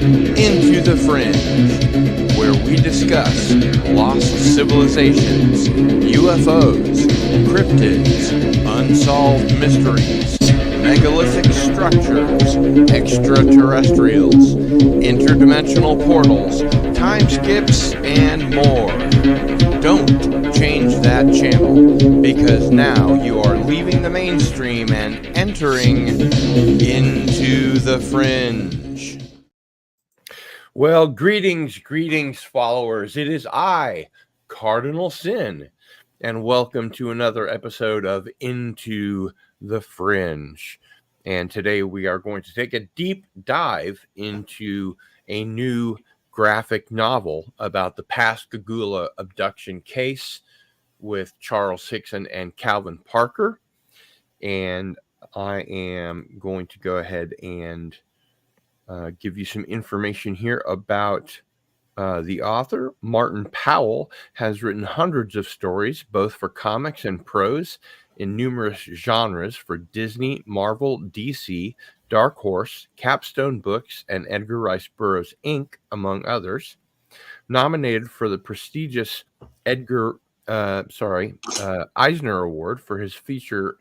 Into the Fringe, where we discuss lost civilizations, UFOs, cryptids, unsolved mysteries, megalithic structures, extraterrestrials, interdimensional portals, time skips, and more. Don't change that channel, because now you are leaving the mainstream and entering into the fringe. Well, greetings, followers. It is I, Cardinal Sin, and welcome to another episode of Into the Fringe. And today we are going to take a deep dive into a new graphic novel about the Pascagoula abduction case with Charles Hickson and Calvin Parker. And I am going to go ahead and give you some information here about the author. Martin Powell has written hundreds of stories, both for comics and prose, in numerous genres for Disney, Marvel, DC, Dark Horse, Capstone Books, and Edgar Rice Burroughs, Inc., among others. Nominated for the prestigious Eisner Award for his fiction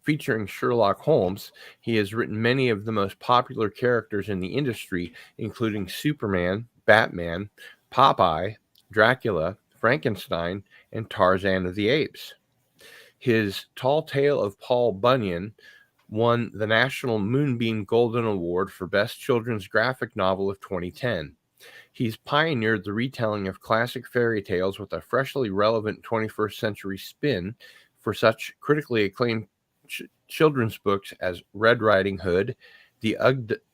featuring Sherlock Holmes, he has written many of the most popular characters in the industry, including Superman, Batman, Popeye, Dracula, Frankenstein, and Tarzan of the Apes. His Tall Tale of Paul Bunyan won the National Moonbeam Golden Award for Best Children's Graphic Novel of 2010. He's pioneered the retelling of classic fairy tales with a freshly relevant 21st century spin for such critically acclaimed children's books as Red Riding Hood, The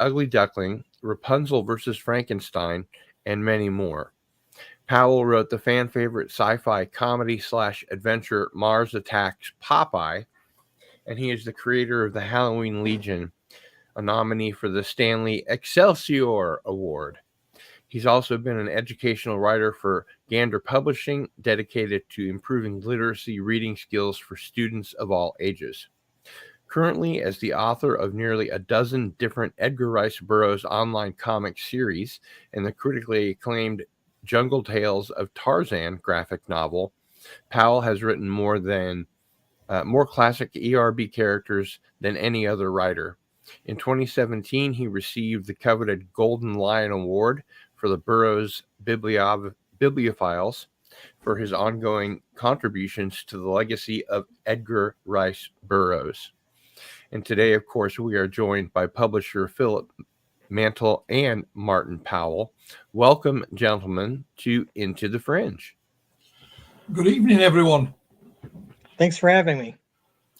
Ugly Duckling, Rapunzel vs. Frankenstein, and many more. Powell wrote the fan favorite sci-fi comedy/adventure Mars Attacks Popeye, and he is the creator of the Halloween Legion, a nominee for the Stanley Excelsior Award. He's also been an educational writer for Gander Publishing, dedicated to improving literacy reading skills for students of all ages. Currently, as the author of nearly a dozen different Edgar Rice Burroughs online comic series and the critically acclaimed Jungle Tales of Tarzan graphic novel, Powell has written more classic ERB characters than any other writer. In 2017, he received the coveted Golden Lion Award for the Burroughs Bibliophiles for his ongoing contributions to the legacy of Edgar Rice Burroughs. And today, of course, we are joined by publisher Philip Mantle and Martin Powell. Welcome, gentlemen, to Into the Fringe. Good evening, everyone. Thanks for having me.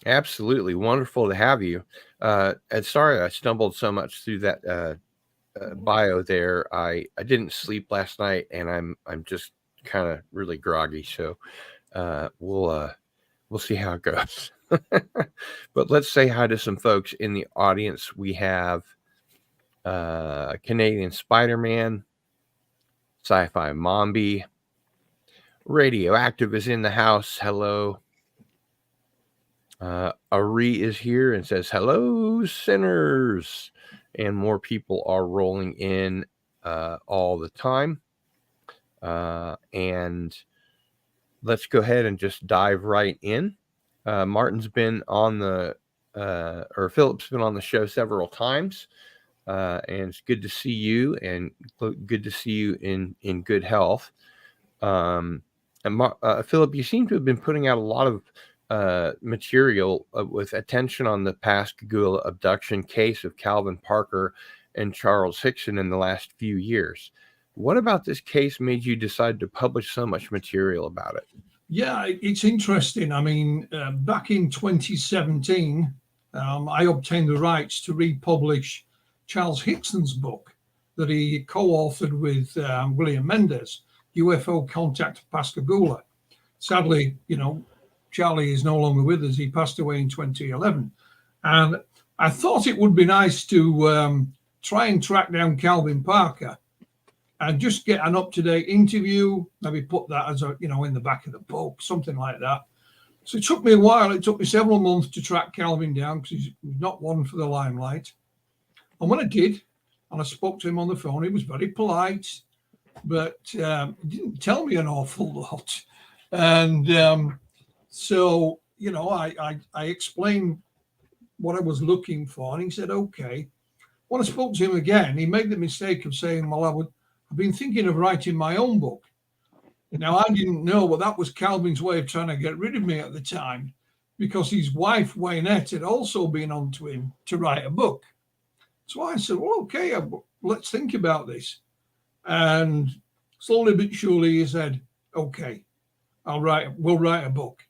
Absolutely. Wonderful to have you. And sorry I stumbled so much through that bio there. I didn't sleep last night, and I'm just kind of really groggy. So we'll see how it goes. But let's say hi to some folks in the audience. We have Canadian Spider-Man, Sci-Fi Mombi, Radioactive is in the house. Hello. Ari is here and says, hello, sinners. And more people are rolling in all the time. And let's go ahead and just dive right in. Martin's been on Philip's been on the show several times. And it's good to see you, and good to see you in good health. And Philip, you seem to have been putting out a lot of material with attention on the Pascagoula abduction case of Calvin Parker and Charles Hickson in the last few years. What about this case made you decide to publish so much material about it? Yeah, it's interesting. I mean, back in 2017, I obtained the rights to republish Charles Hickson's book that he co-authored with William Mendes, UFO Contact Pascagoula. Sadly, Charlie is no longer with us. He passed away in 2011. And I thought it would be nice to try and track down Calvin Parker and just get an up-to-date interview, maybe put that as in the back of the book, something like that. So it took me a while. It took me several months to track Calvin down because he's not one for the limelight. And when I did, and I spoke to him on the phone. He was very polite, but he didn't tell me an awful lot. And so, you know, I explained what I was looking for, and he said, okay. When I spoke to him again, he made the mistake of saying, well, I've been thinking of writing my own book. Now, I didn't know, but that was Calvin's way of trying to get rid of me at the time, because his wife, Waynette, had also been on to him to write a book. So I said, well, okay, let's think about this. And slowly but surely he said, okay, we'll write a book.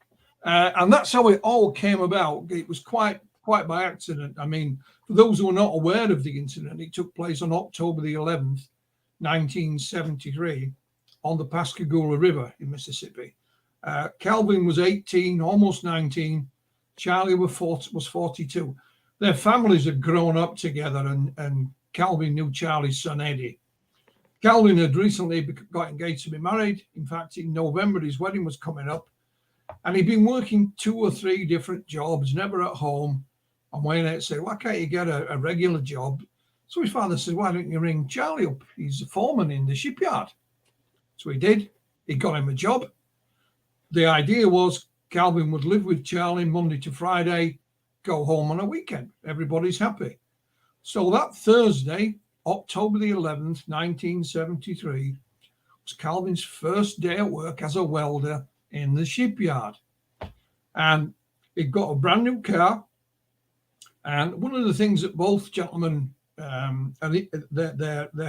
And that's how it all came about. It was quite by accident. I mean, for those who are not aware of the incident, it took place on October the 11th, 1973, on the Pascagoula River in Mississippi. Calvin was 18, almost 19. Charlie was 42. Their families had grown up together, and Calvin knew Charlie's son, Eddie. Calvin had recently got engaged to be married. In fact, in November, his wedding was coming up. And he'd been working 2 or 3 different jobs, never at home. And Waynette said, why can't you get a regular job? So his father said, why don't you ring Charlie up? He's a foreman in the shipyard. So he did. He got him a job. The idea was Calvin would live with Charlie Monday to Friday, go home on a weekend. Everybody's happy. So that Thursday, October the 11th, 1973, was Calvin's first day at work as a welder in the shipyard. And he got a brand new car. And one of the things that both gentlemen, their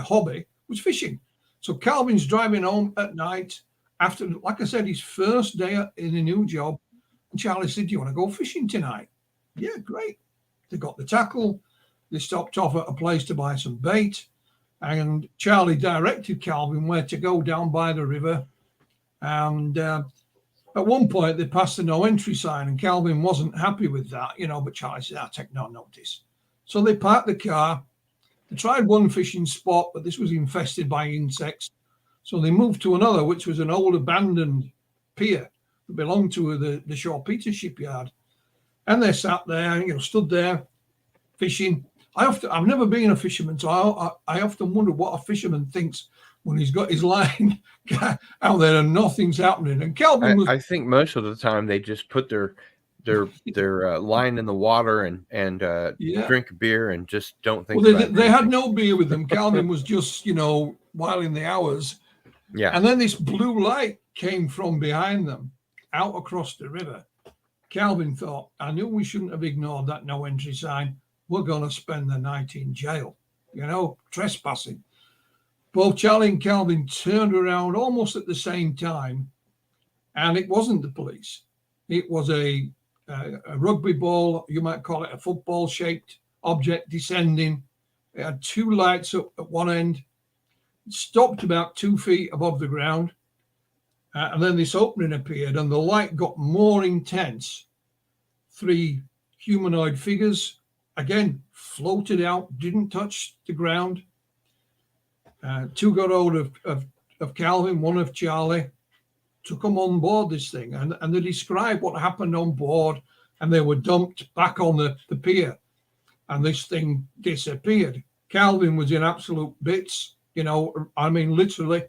hobby was fishing. So Calvin's driving home at night after, like I said, his first day in a new job. And Charlie said, do you want to go fishing tonight? Yeah, great. They got the tackle. They stopped off at a place to buy some bait. And Charlie directed Calvin where to go down by the river. And at one point, they passed the no entry sign, and Calvin wasn't happy with that, you know, but Charlie said, I'll take no notice. So they parked the car. They tried one fishing spot, but this was infested by insects. So they moved to another, which was an old abandoned pier that belonged to the Shaw Peters shipyard. And they sat there, you know, stood there fishing. I've never been a fisherman, so I often wonder what a fisherman thinks when he's got his line out there and nothing's happening. And Calvin was... I think most of the time they just put their line in the water and drink beer and just don't think. Well, they had no beer with them. Calvin was just, you know, whiling the hours. Yeah. And then this blue light came from behind them out across the river. Calvin thought, I knew we shouldn't have ignored that no entry sign. We're going to spend the night in jail, you know, trespassing. Both Charlie and Calvin turned around almost at the same time, and it wasn't the police. It was a rugby ball, you might call it a football-shaped object descending. It had 2 lights up at one end. It stopped about 2 feet above the ground, and then this opening appeared, and the light got more intense. 3 humanoid figures, again, floated out, didn't touch the ground. 2 got hold of Calvin, 1 of Charlie, took them on board this thing. And they described what happened on board, and they were dumped back on the pier. And this thing disappeared. Calvin was in absolute bits, you know, I mean, literally.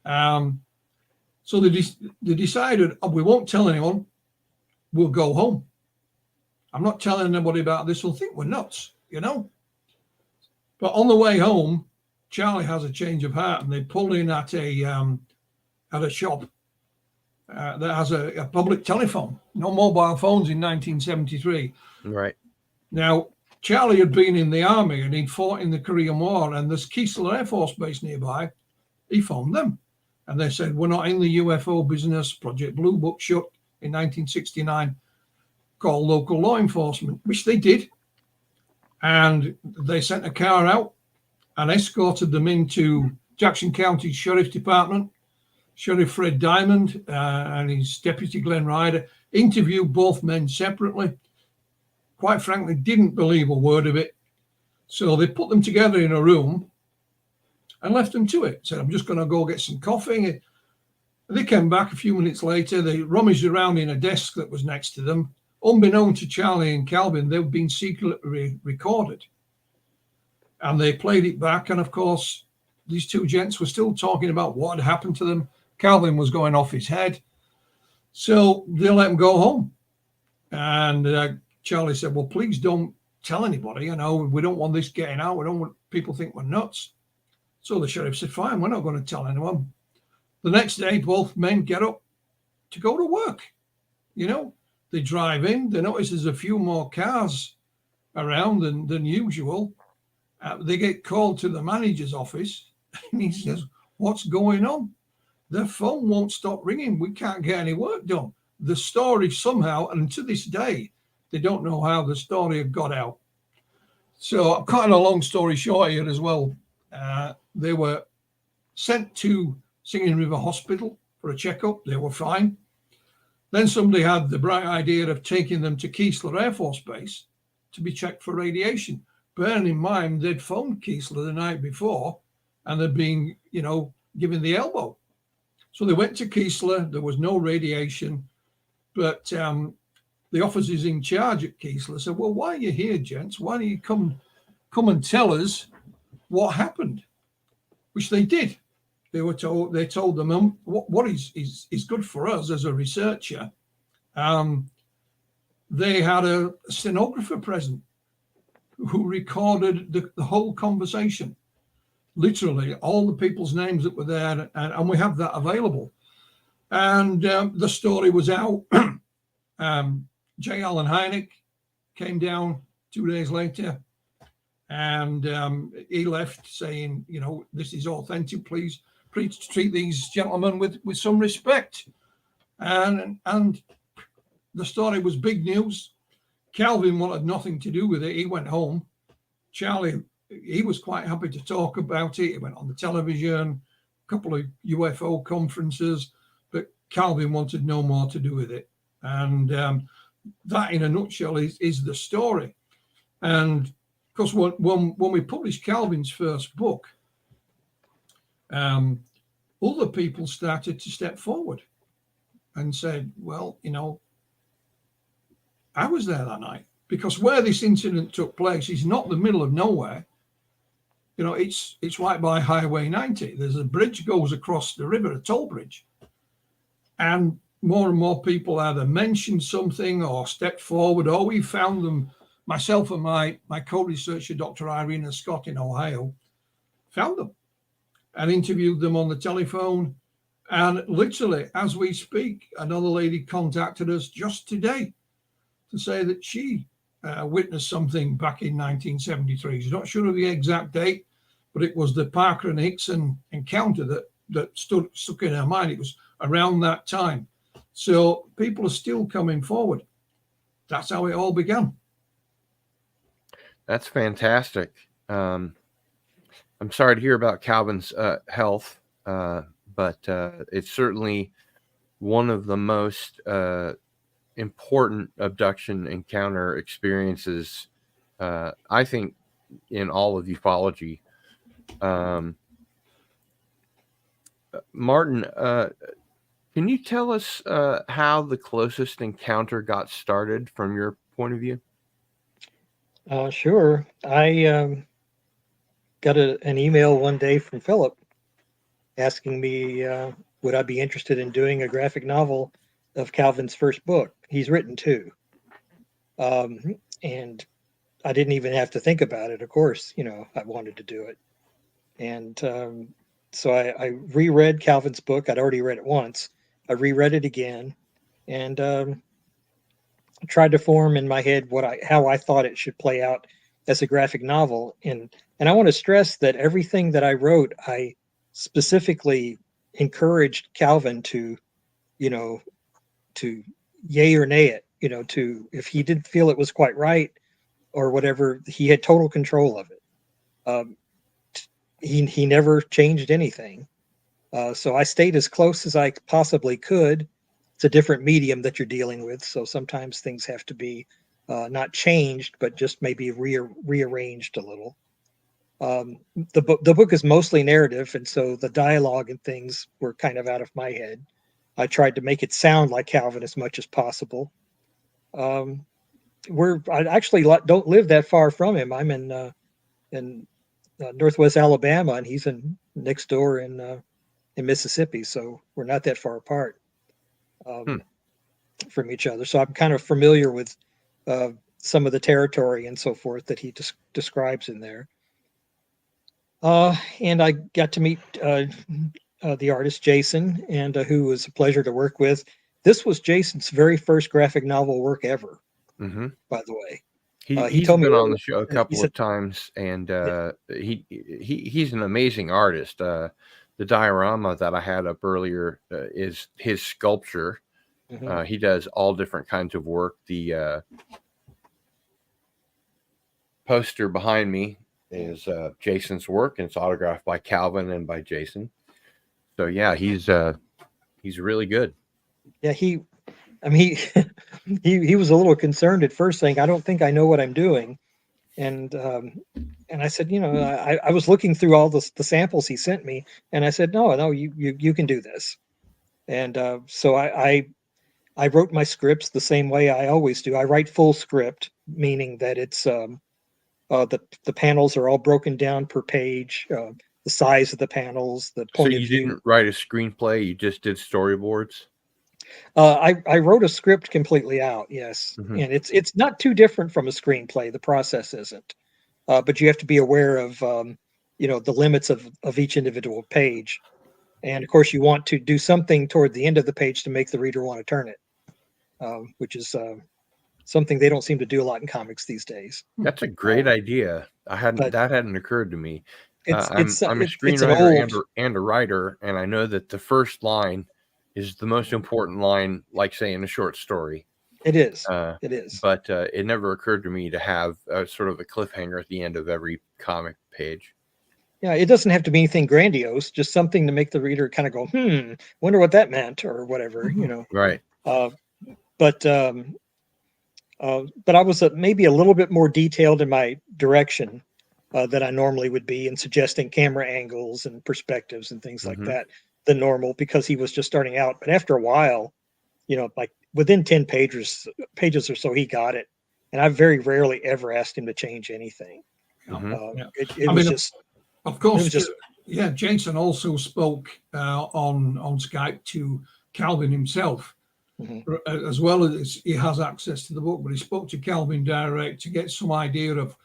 So they decided, we won't tell anyone, we'll go home. I'm not telling anybody about this, they'll think we're nuts, you know. But on the way home, Charlie has a change of heart, and they pull in at a shop that has a public telephone. No mobile phones in 1973. Right. Now, Charlie had been in the army, and he'd fought in the Korean War, and there's Keesler Air Force Base nearby. He phoned them, and they said, we're not in the UFO business. Project Blue Book shut in 1969. Call local law enforcement, which they did. And they sent a car out and escorted them into Jackson County Sheriff Department. Sheriff Fred Diamond and his deputy Glenn Ryder interviewed both men separately. Quite frankly, didn't believe a word of it. So they put them together in a room and left them to it. Said, I'm just going to go get some coffee. They came back a few minutes later. They rummaged around in a desk that was next to them. Unbeknown to Charlie and Calvin, they've been secretly recorded. And they played it back. And of course, these two gents were still talking about what had happened to them. Calvin was going off his head. So they let him go home. And Charlie said, well, please don't tell anybody. You know, we don't want this getting out. We don't want people to think we're nuts. So the sheriff said, fine, we're not going to tell anyone. The next day, both men get up to go to work. You know, they drive in. They notice there's a few more cars around than usual. They get called to the manager's office, and he says, what's going on? Their phone won't stop ringing. We can't get any work done. The story somehow, and to this day, they don't know how the story had got out. So I'm cutting a long story short here as well. They were sent to Singing River Hospital for a checkup. They were fine. Then somebody had the bright idea of taking them to Keesler Air Force Base to be checked for radiation. Bearing in mind, they'd phoned Keesler the night before and they'd been, you know, given the elbow. So they went to Keesler. There was no radiation. But the officers in charge at Keesler said, well, why are you here, gents? Why don't you come and tell us what happened? Which they did. They told them what is good for us as a researcher. They had a stenographer present who recorded the whole conversation, literally all the people's names that were there, and we have that available. And the story was out. J. Allen Hynek came down 2 days later, and he left saying, you know, this is authentic. Please treat these gentlemen with some respect. And the story was big news. Calvin wanted nothing to do with it. He went home. Charlie, he was quite happy to talk about it. He went on the television, a couple of UFO conferences, but Calvin wanted no more to do with it. And that, in a nutshell, is the story. And of course, when we published Calvin's first book, other people started to step forward and said, well, you know, I was there that night, because where this incident took place is not the middle of nowhere. You know, it's right by Highway 90. There's a bridge goes across the river, a toll bridge. And more and more people either mentioned something or stepped forward, or we found them. Myself and my co-researcher, Dr. Irina Scott in Ohio, found them and interviewed them on the telephone. And literally, as we speak, another lady contacted us just today to say that she witnessed something back in 1973. She's not sure of the exact date, but it was the Parker and Hickson encounter that stuck in her mind. It was around that time. So people are still coming forward. That's how it all began. That's fantastic. I'm sorry to hear about Calvin's health, but it's certainly one of the most important abduction encounter experiences, I think, in all of ufology. Martin, can you tell us how the closest encounter got started from your point of view? Sure. I got an email one day from Philip asking me would I be interested in doing a graphic novel of Calvin's first book. He's written two. And I didn't even have to think about it. Of course, you know, I wanted to do it. And so I reread Calvin's book. I'd already read it once. I reread it again and tried to form in my head how I thought it should play out as a graphic novel. And I want to stress that everything that I wrote, I specifically encouraged Calvin to, you know, to yay or nay it, you know, to, if he didn't feel it was quite right or whatever, he had total control of it. He never changed anything. So I stayed as close as I possibly could. It's a different medium that you're dealing with. So sometimes things have to be not changed, but just maybe rearranged a little. The book is mostly narrative. And so the dialogue and things were kind of out of my head. I tried to make it sound like Calvin as much as possible. I actually don't live that far from him. I'm in Northwest Alabama, and he's in next door in Mississippi. So we're not that far apart from each other. So I'm kind of familiar with some of the territory and so forth that he describes in there. And I got to meet the artist Jason, and who was a pleasure to work with. This was Jason's very first graphic novel work ever, by the way. He's told me been on the show a couple said, of times, and he's an amazing artist. The diorama that I had up earlier is his sculpture. He does all different kinds of work. The poster behind me is Jason's work, and it's autographed by Calvin and by Jason. So yeah, he's really good. Yeah, he was a little concerned at first, saying, "I don't think I know what I'm doing," and I said, I was looking through all the samples he sent me, and I said, no, you can do this, and so I wrote my scripts the same way I always do. I write full script, meaning that it's the panels are all broken down per page, the size of the panels, the point of view. So you didn't write a screenplay; you just did storyboards. I wrote a script completely out, yes, and it's not too different from a screenplay. The process isn't, but you have to be aware of the limits of each individual page, and of course you want to do something toward the end of the page to make the reader want to turn it, which is something they don't seem to do a lot in comics these days. That's a great idea. That hadn't occurred to me. I'm a screenwriter and a writer, and I know that the first line is the most important line, like say in a short story. It is. But it never occurred to me to have sort of a cliffhanger at the end of every comic page. Yeah, it doesn't have to be anything grandiose, just something to make the reader kind of go, wonder what that meant, or whatever, Right. But I was maybe a little bit more detailed in my direction than I normally would be, in suggesting camera angles and perspectives and things like that than normal, because he was just starting out. But after a while, like within 10 pages or so, he got it. And I very rarely ever asked him to change anything. It was just, of course, Jason also spoke on Skype to Calvin himself, as well as he has access to the book, but he spoke to Calvin direct to get some idea of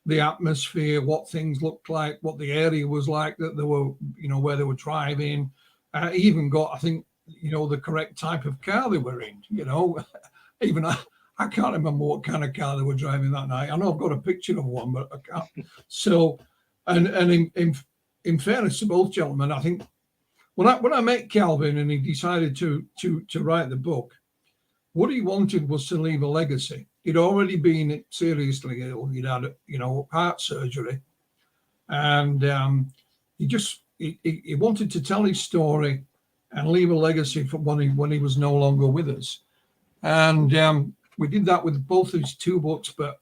the atmosphere, what things looked like, what the area was like that they were, where they were driving. He even got, I think, the correct type of car they were in. Even I can't remember what kind of car they were driving that night. I know I've got a picture of one, but I can't. So, and in fairness to both gentlemen, I think when I met Calvin and he decided to write the book, what he wanted was to leave a legacy. He'd already been seriously ill. He'd had, heart surgery, and he wanted to tell his story and leave a legacy for when he was no longer with us. And we did that with both his two books. But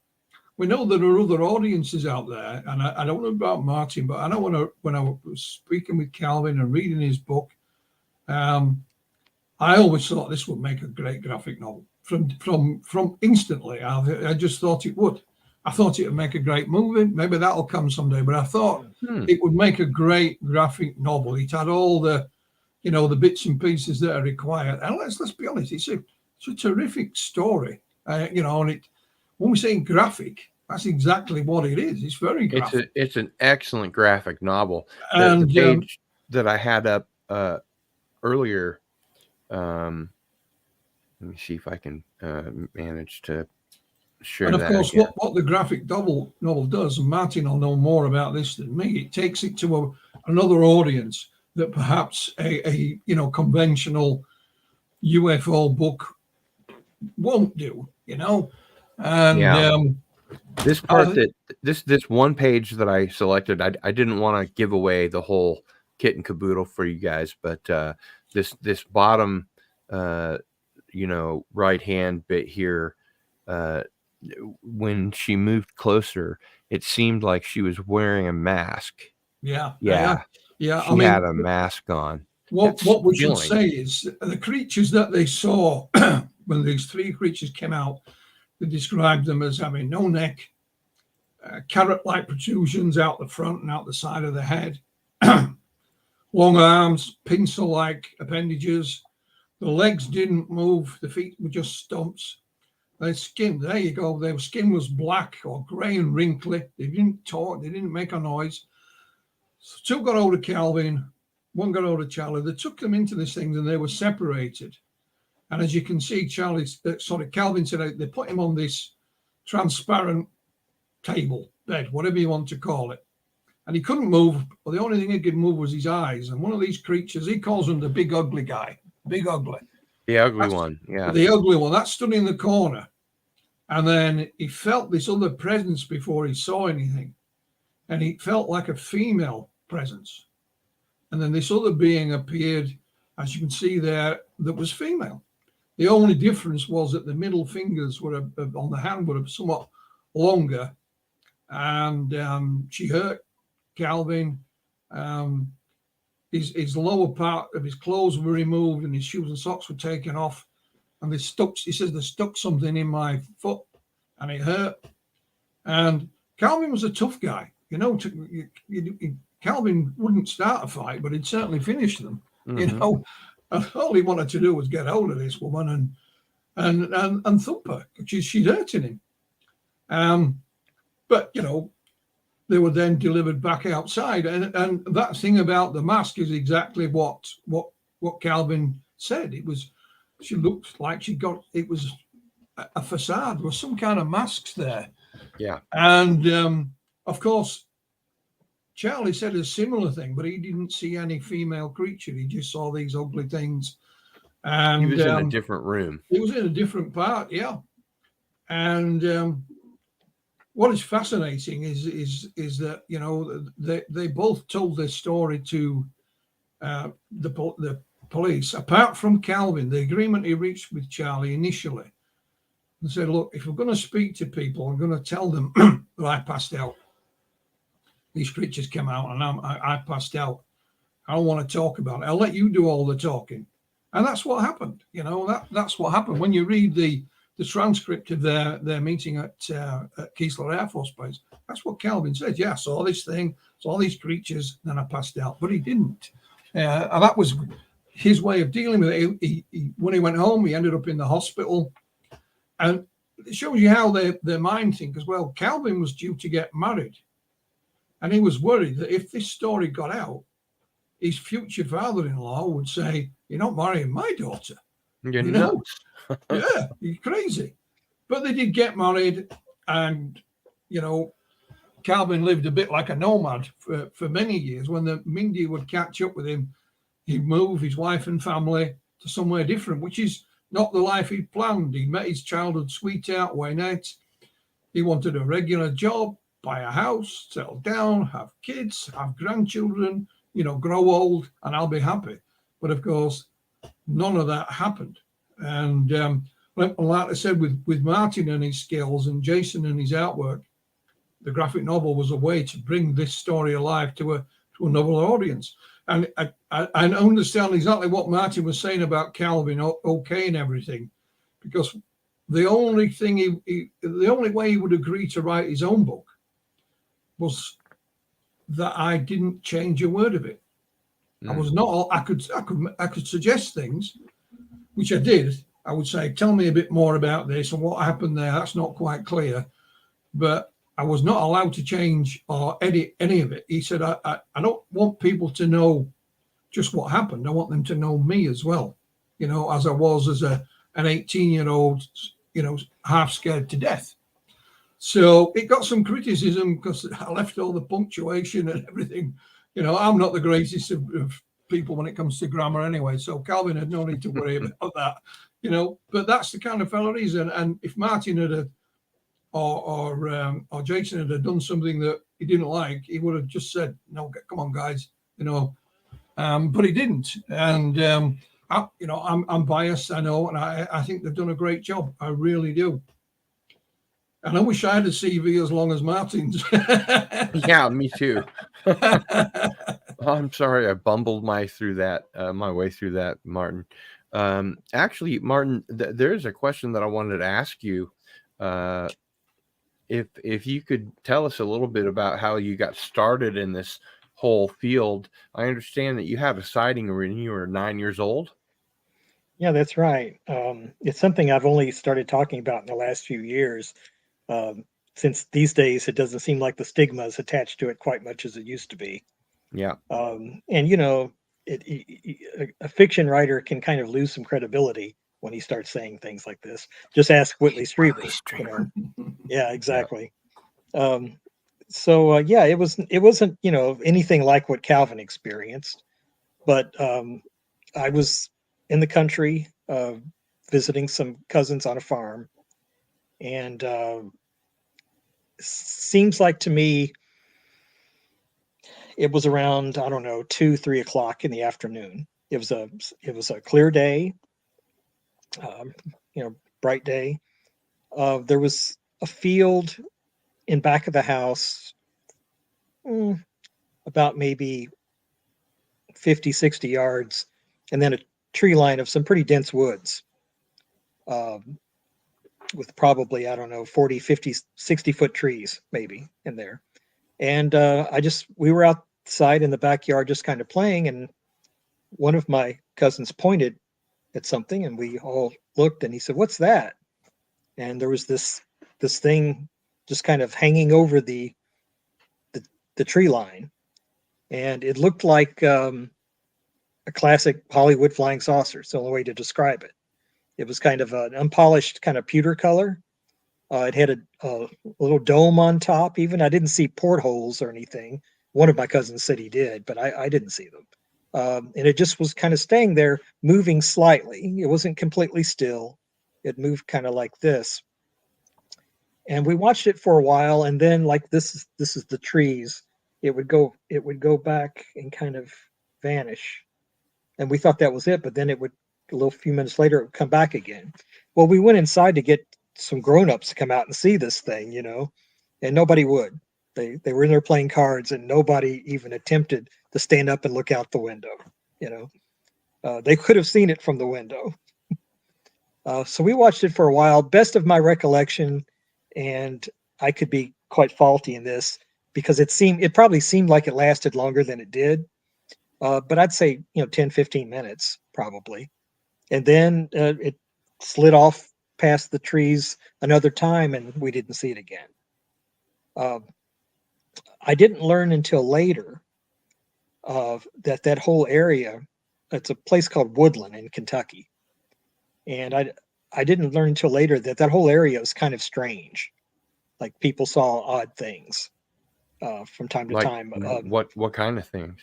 we know there are other audiences out there, and I don't know about Martin, but I know when I was speaking with Calvin and reading his book, I always thought this would make a great graphic novel. From instantly, I just thought it would. I thought it would make a great movie. Maybe that'll come someday. But I thought it would make a great graphic novel. It had all the, the bits and pieces that are required. And let's be honest, it's a terrific story. And when we say graphic, that's exactly what it is. It's very graphic. It's an excellent graphic novel. The page that I had up earlier. Let me see if I can manage to share that. And of course, what the graphic novel does, and Martin will know more about this than me, it takes it to another audience that perhaps a conventional UFO book won't do. And this part this one page that I selected, I didn't want to give away the whole kit and caboodle for you guys, but this bottom right hand bit here, when she moved closer, it seemed like she was wearing a mask. Yeah. She had a mask on. What we should say is the creatures that they saw when these three creatures came out, they described them as having no neck, carrot-like protrusions out the front and out the side of the head, long arms, pencil-like appendages. The legs didn't move. The feet were just stumps. Their skin, there you go. Their skin was black or grey and wrinkly. They didn't talk. They didn't make a noise. So two got hold of Calvin. One got hold of Charlie. They took them into these things and they were separated. And as you can see, Calvin said they put him on this transparent table, bed, whatever you want to call it. And he couldn't move. Well, the only thing he could move was his eyes. And one of these creatures, he calls him the big ugly guy. Big ugly. The ugly one. Yeah. The ugly one. That stood in the corner. And then he felt this other presence before he saw anything. And he felt like a female presence. And then this other being appeared, as you can see there, that was female. The only difference was that the middle fingers were on the hand were somewhat longer. And she hurt Calvin. His lower part of his clothes were removed and his shoes and socks were taken off. And he says, they stuck something in my foot and it hurt. And Calvin was a tough guy. You know, Calvin wouldn't start a fight, but he'd certainly finish them. Mm-hmm. You know, and all he wanted to do was get hold of this woman and thump her, because she'd hurting him. But, you know, they were then delivered back outside. And that thing about the mask is exactly what Calvin said. She looked like it was a facade. There was some kind of masks there. Yeah. And of course, Charlie said a similar thing, but he didn't see any female creature. He just saw these ugly things. And he was in a different room. He was in a different part, yeah. And what is fascinating is that, you know, they both told their story to the police. Apart from Calvin, the agreement he reached with Charlie initially, and said, look, if we're going to speak to people, I'm going to tell them that I passed out. These creatures came out and I passed out. I don't want to talk about it. I'll let you do all the talking. And that's what happened. You know, that's what happened. When you read the transcript of their meeting at Keesler Air Force Base, that's what Calvin said. Yeah, I saw this thing, saw these creatures, then I passed out. But he didn't. And that was his way of dealing with it. He, when he went home, he ended up in the hospital. And it shows you how their mind think as well. Calvin was due to get married. And he was worried that if this story got out, his future father-in-law would say, you're not marrying my daughter. You know? Yeah, you're crazy. But they did get married. And, you know, Calvin lived a bit like a nomad for many years. When the Mindy would catch up with him, he'd move his wife and family to somewhere different, which is not the life he'd planned. He met his childhood sweetheart, Wynette. He wanted a regular job, buy a house, settle down, have kids, have grandchildren, you know, grow old, and I'll be happy. But of course, none of that happened. And like I said, with Martin and his skills and Jason and his artwork, the graphic novel was a way to bring this story alive to another audience. And I understand exactly what Martin was saying about Calvin, okay, and everything, because the only thing the only way he would agree to write his own book was that I didn't change a word of it. I was not. I could suggest things, which I did. I would say, tell me a bit more about this and what happened there. That's not quite clear, but I was not allowed to change or edit any of it. He said, I don't want people to know just what happened. I want them to know me as well, you know, as I was as an 18-year-old, you know, half scared to death. So it got some criticism because I left all the punctuation and everything. You know, I'm not the greatest of people when it comes to grammar anyway. So Calvin had no need to worry about that, you know. But that's the kind of fellow he's in. And if Martin had or Jason had done something that he didn't like, he would have just said, "No, come on, guys," you know. But he didn't. And you know, I'm biased, I know, and I think they've done a great job. I really do. And I wish I had a CV as long as Martin's. Yeah, me too. I'm sorry, I bumbled my way through that, Martin. Actually, Martin, there's a question that I wanted to ask you if you could tell us a little bit about how you got started in this whole field. I understand that you have a sighting when you were 9 years old. Yeah, that's right. It's something I've only started talking about in the last few years, since these days it doesn't seem like the stigma is attached to it quite much as it used to be. Yeah. And you know, a fiction writer can kind of lose some credibility when he starts saying things like this. Just ask Whitley Strieber. You know? Yeah, exactly. Yeah, it wasn't, you know, anything like what Calvin experienced, but I was in the country visiting some cousins on a farm, and seems like to me it was around, I don't know, 2, 3 o'clock in the afternoon. It was a clear day, um, you know, bright day. There was a field in back of the house, about maybe 50, 60 yards, and then a tree line of some pretty dense woods, with probably, I don't know, 40, 50, 60-foot trees maybe in there. And we were outside in the backyard just kind of playing, and one of my cousins pointed at something, and we all looked, and he said, "What's that?" And there was this thing just kind of hanging over the tree line, and it looked like a classic Hollywood flying saucer. It's the only way to describe it. It was kind of an unpolished kind of pewter color. It had a little dome on top. Even I didn't see portholes or anything. One of my cousins said he did, but I didn't see them. And it just was kind of staying there, moving slightly. It wasn't completely still. It moved kind of like this. And we watched it for a while, and then like this is the trees. It would go back and kind of vanish. And we thought that was it, but then it would, a little few minutes later, it would come back again. Well, we went inside to get some grown-ups to come out and see this thing, you know, and nobody would. They were in there playing cards, and nobody even attempted to stand up and look out the window, you know. They could have seen it from the window. So we watched it for a while. Best of my recollection, and I could be quite faulty in this because it probably seemed like it lasted longer than it did. But I'd say, 10, 15 minutes probably. And then it slid off past the trees another time, and we didn't see it again. I didn't learn until later that whole area, it's a place called Woodland in Kentucky. And I didn't learn until later that whole area was kind of strange. Like people saw odd things from time to time. What kind of things?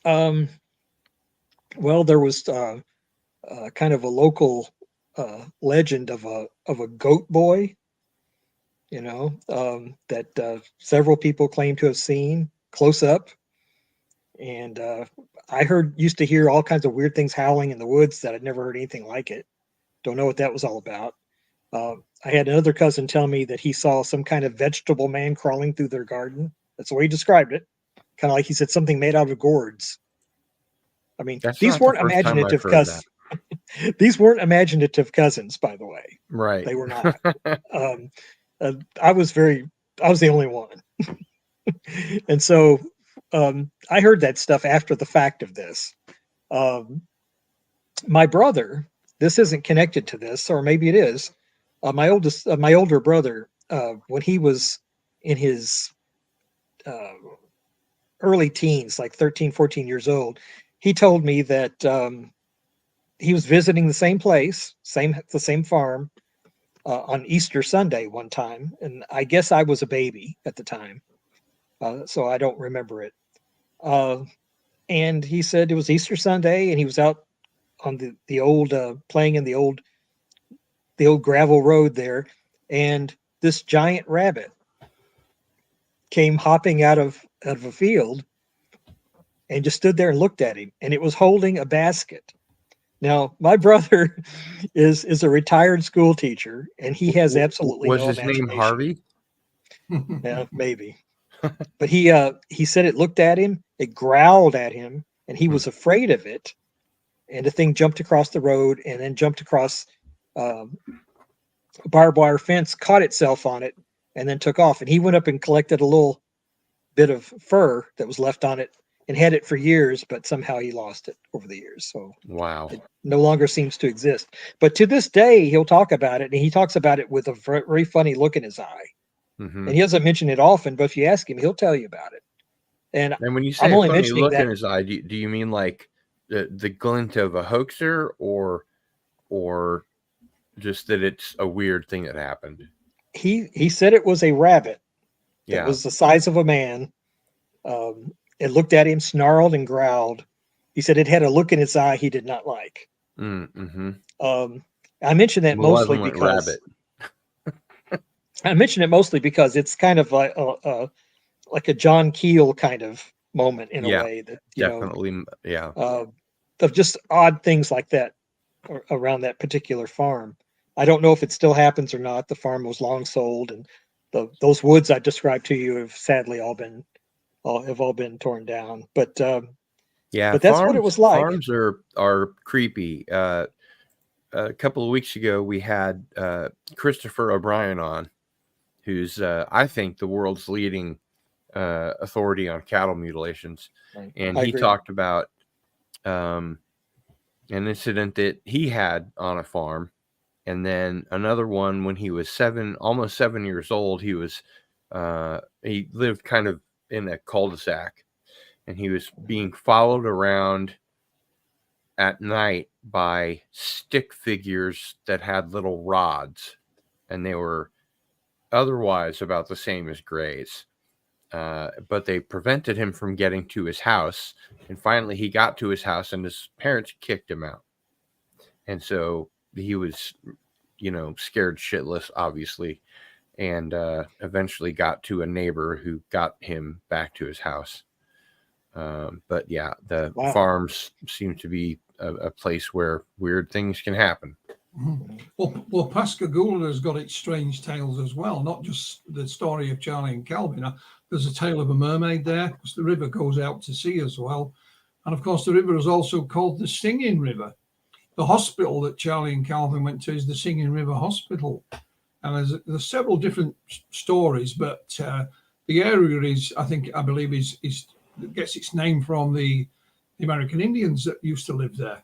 Well, there was kind of a local legend of a goat boy, that several people claim to have seen close up. And I used to hear all kinds of weird things howling in the woods that I'd never heard anything like it. Don't know what that was all about. I had another cousin tell me that he saw some kind of vegetable man crawling through their garden. That's the way he described it. Kind of like he said something made out of gourds. I mean, these weren't imaginative cousins. These weren't imaginative cousins, by the way. Right. They were not. I was the only one. And so I heard that stuff after the fact of this. My brother, this isn't connected to this, or maybe it is. My older brother, when he was in his early teens, like 13, 14 years old, he told me that he was visiting the same place, the same farm, on Easter Sunday one time. And I guess I was a baby at the time, so I don't remember it. And he said it was Easter Sunday, and he was out on the old playing in the old gravel road there, and this giant rabbit came hopping out of a field and just stood there and looked at him, and it was holding a basket. Now, my brother is a retired school teacher, and he has absolutely no imagination. Was his name Harvey? Yeah, maybe. But he said it looked at him, it growled at him, and he was afraid of it. And the thing jumped across the road and then jumped across a barbed wire fence, caught itself on it, and then took off. And he went up and collected a little bit of fur that was left on it and had it for years, but somehow he lost it over the years. So Wow. it no longer seems to exist. But to this day, he'll talk about it, and he talks about it with a very funny look in his eye. Mm-hmm. And he doesn't mention it often, but if you ask him, he'll tell you about it. And when you say I'm a only funny mentioning look that in his eye, do you mean like the glint of a hoaxer, or just that it's a weird thing that happened? he said it was a rabbit that Yeah. was the size of a man. It looked at him, snarled and growled. He said it had a look in its eye he did not like. Mm-hmm. I mention that mostly Malevolent because rabbit. I mention it mostly because it's kind of like a John Keel kind of moment in a Yeah, way that definitely. Yeah. Of just odd things like that around that particular farm. I don't know if it still happens or not. The farm was long sold, and those woods I described to you have sadly all been torn down. But Yeah, but that's what it was like. Farms are creepy. A couple of weeks ago, we had Christopher O'Brien on, who's I think the world's leading authority on cattle mutilations, Right. and I he agree. talked about an incident that he had on a farm, and then another one when he was almost 7 years old. He lived kind of in a cul-de-sac, and he was being followed around at night by stick figures that had little rods, and they were otherwise about the same as grays. But they prevented him from getting to his house, and finally he got to his house, and his parents kicked him out. And so he was, scared shitless, obviously, and eventually got to a neighbor who got him back to his house. But yeah, the Wow. farms seem to be a place where weird things can happen. Mhm. Well, Pascagoula has got its strange tales as well, not just the story of Charlie and Calvin. There's a tale of a mermaid there, because the river goes out to sea as well. And of course, the river is also called the Singing River. The hospital that Charlie and Calvin went to is the Singing River Hospital. And there's several different stories, but the area I believe gets its name from the American Indians that used to live there.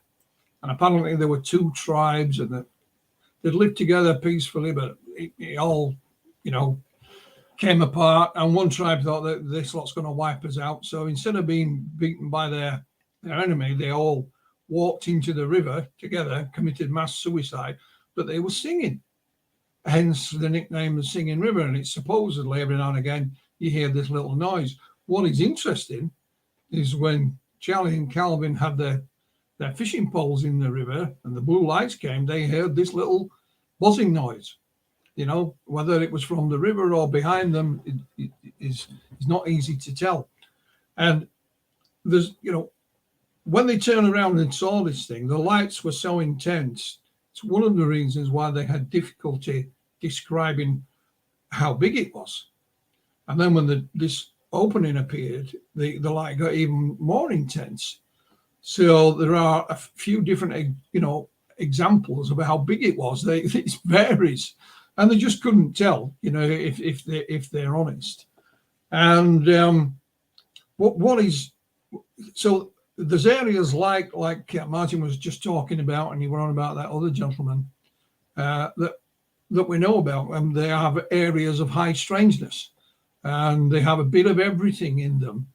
And apparently there were two tribes, and they'd lived together peacefully, but it all, came apart. And one tribe thought that this lot's going to wipe us out. So instead of being beaten by their enemy, they all walked into the river together, committed mass suicide, but they were singing. Hence the nickname of Singing River. And it's supposedly every now and again you hear this little noise. What is interesting is when Charlie and Calvin had their fishing poles in the river and the blue lights came, they heard this little buzzing noise. Whether it was from the river or behind them it is not easy to tell. And there's, when they turned around and saw this thing, the lights were so intense. It's one of the reasons why they had difficulty describing how big it was. And then when this opening appeared, the light got even more intense. So there are a few different, examples of how big it was. It varies, and they just couldn't tell, if they're honest. And what is so? There's areas like Martin was just talking about, and you were on about that other gentleman that we know about, and they have areas of high strangeness, and they have a bit of everything in them,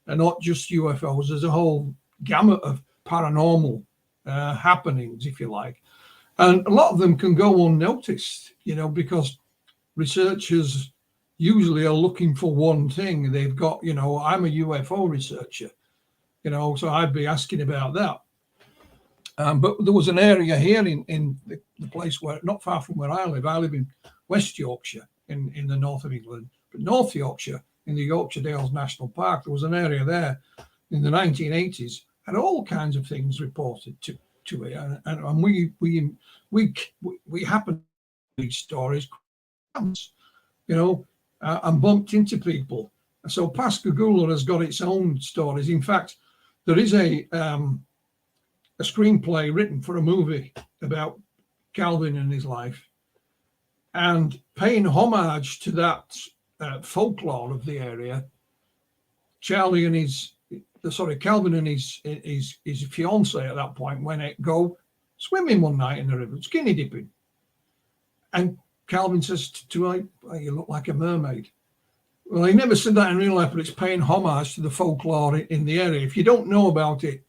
and not just UFOs. There's a whole gamut of paranormal happenings, if you like, and a lot of them can go unnoticed, because researchers usually are looking for one thing. They've got, I'm a UFO researcher, so I'd be asking about that. But there was an area here in the place where, not far from where I live in West Yorkshire in the north of England, but North Yorkshire in the Yorkshire Dales National Park. There was an area there in the 1980s, had all kinds of things reported to it, and we happened to these stories, and bumped into people. So Pascagoula has got its own stories. In fact, there is a screenplay written for a movie about Calvin and his life, And paying homage to that folklore of the area, Calvin and his fiance at that point went to go swimming one night in the river, skinny dipping. And Calvin says to her, "Oh, you look like a mermaid." Well, he never said that in real life, but it's paying homage to the folklore in the area. If you don't know about it,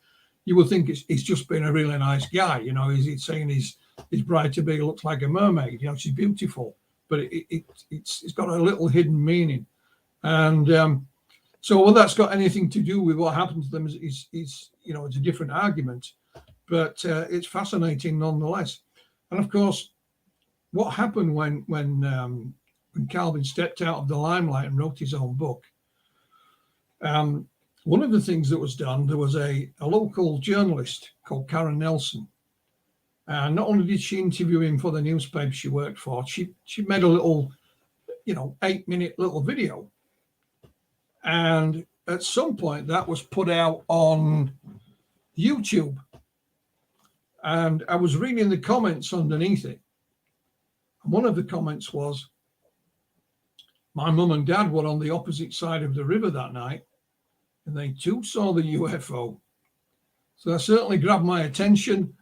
you would think he's just been a really nice guy. You know, he's saying his bride-to-be looks like a mermaid. You know, she's beautiful, but it's got a little hidden meaning. And so whether that's got anything to do with what happened to them is you know, it's a different argument, but it's fascinating nonetheless. And of course, what happened when Calvin stepped out of the limelight and wrote his own book, one of the things that was done, there was a local journalist called Karen Nelson. And not only did she interview him for the newspaper she worked for, she made a little, you know, 8-minute little video. And at some point that was put out on YouTube. And I was reading the comments underneath it. And one of the comments was, "My mum and dad were on the opposite side of the river that night, and they too saw the UFO. So that certainly grabbed my attention.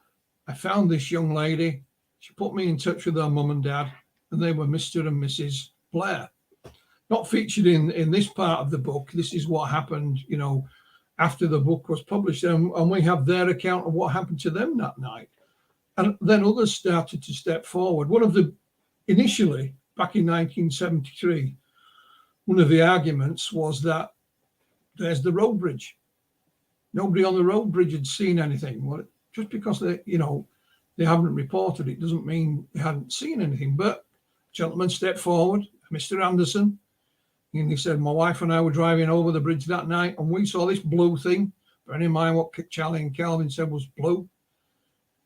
I found this young lady. She put me in touch with her mum and dad, and they were Mr. and Mrs. Blair." Not featured in this part of the book. This is what happened, you know, after the book was published, and we have their account of what happened to them that night. And then others started to step forward. Initially, back in 1973, one of the arguments was that there's the road bridge. Nobody on the road bridge had seen anything. Well, just because they haven't reported it doesn't mean they hadn't seen anything. But a gentleman stepped forward, Mr. Anderson, and he said, "My wife and I were driving over the bridge that night, and we saw this blue thing." Bearing in mind what Charlie and Calvin said was blue,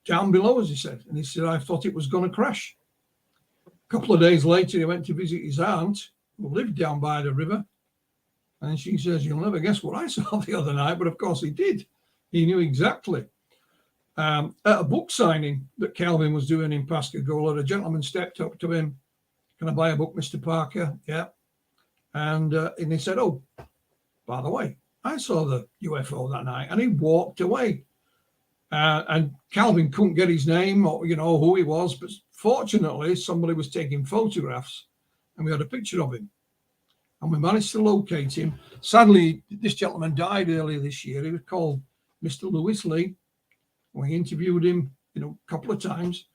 down below us, he said. And he said, "I thought it was going to crash." A couple of days later, he went to visit his aunt, who lived down by the river. And she says, "You'll never guess what I saw the other night." But of course he did. He knew exactly. At a book signing that Calvin was doing in Pascagoula, a gentleman stepped up to him. "Can I buy a book, Mr. Parker?" "Yeah." And he said, "Oh, by the way, I saw the UFO that night." And he walked away. And Calvin couldn't get his name or, you know, who he was. But fortunately, somebody was taking photographs, and we had a picture of him. And we managed to locate him. Sadly, this gentleman died earlier this year. He was called Mr. Lewis Lee. We interviewed him, you know, a couple of times.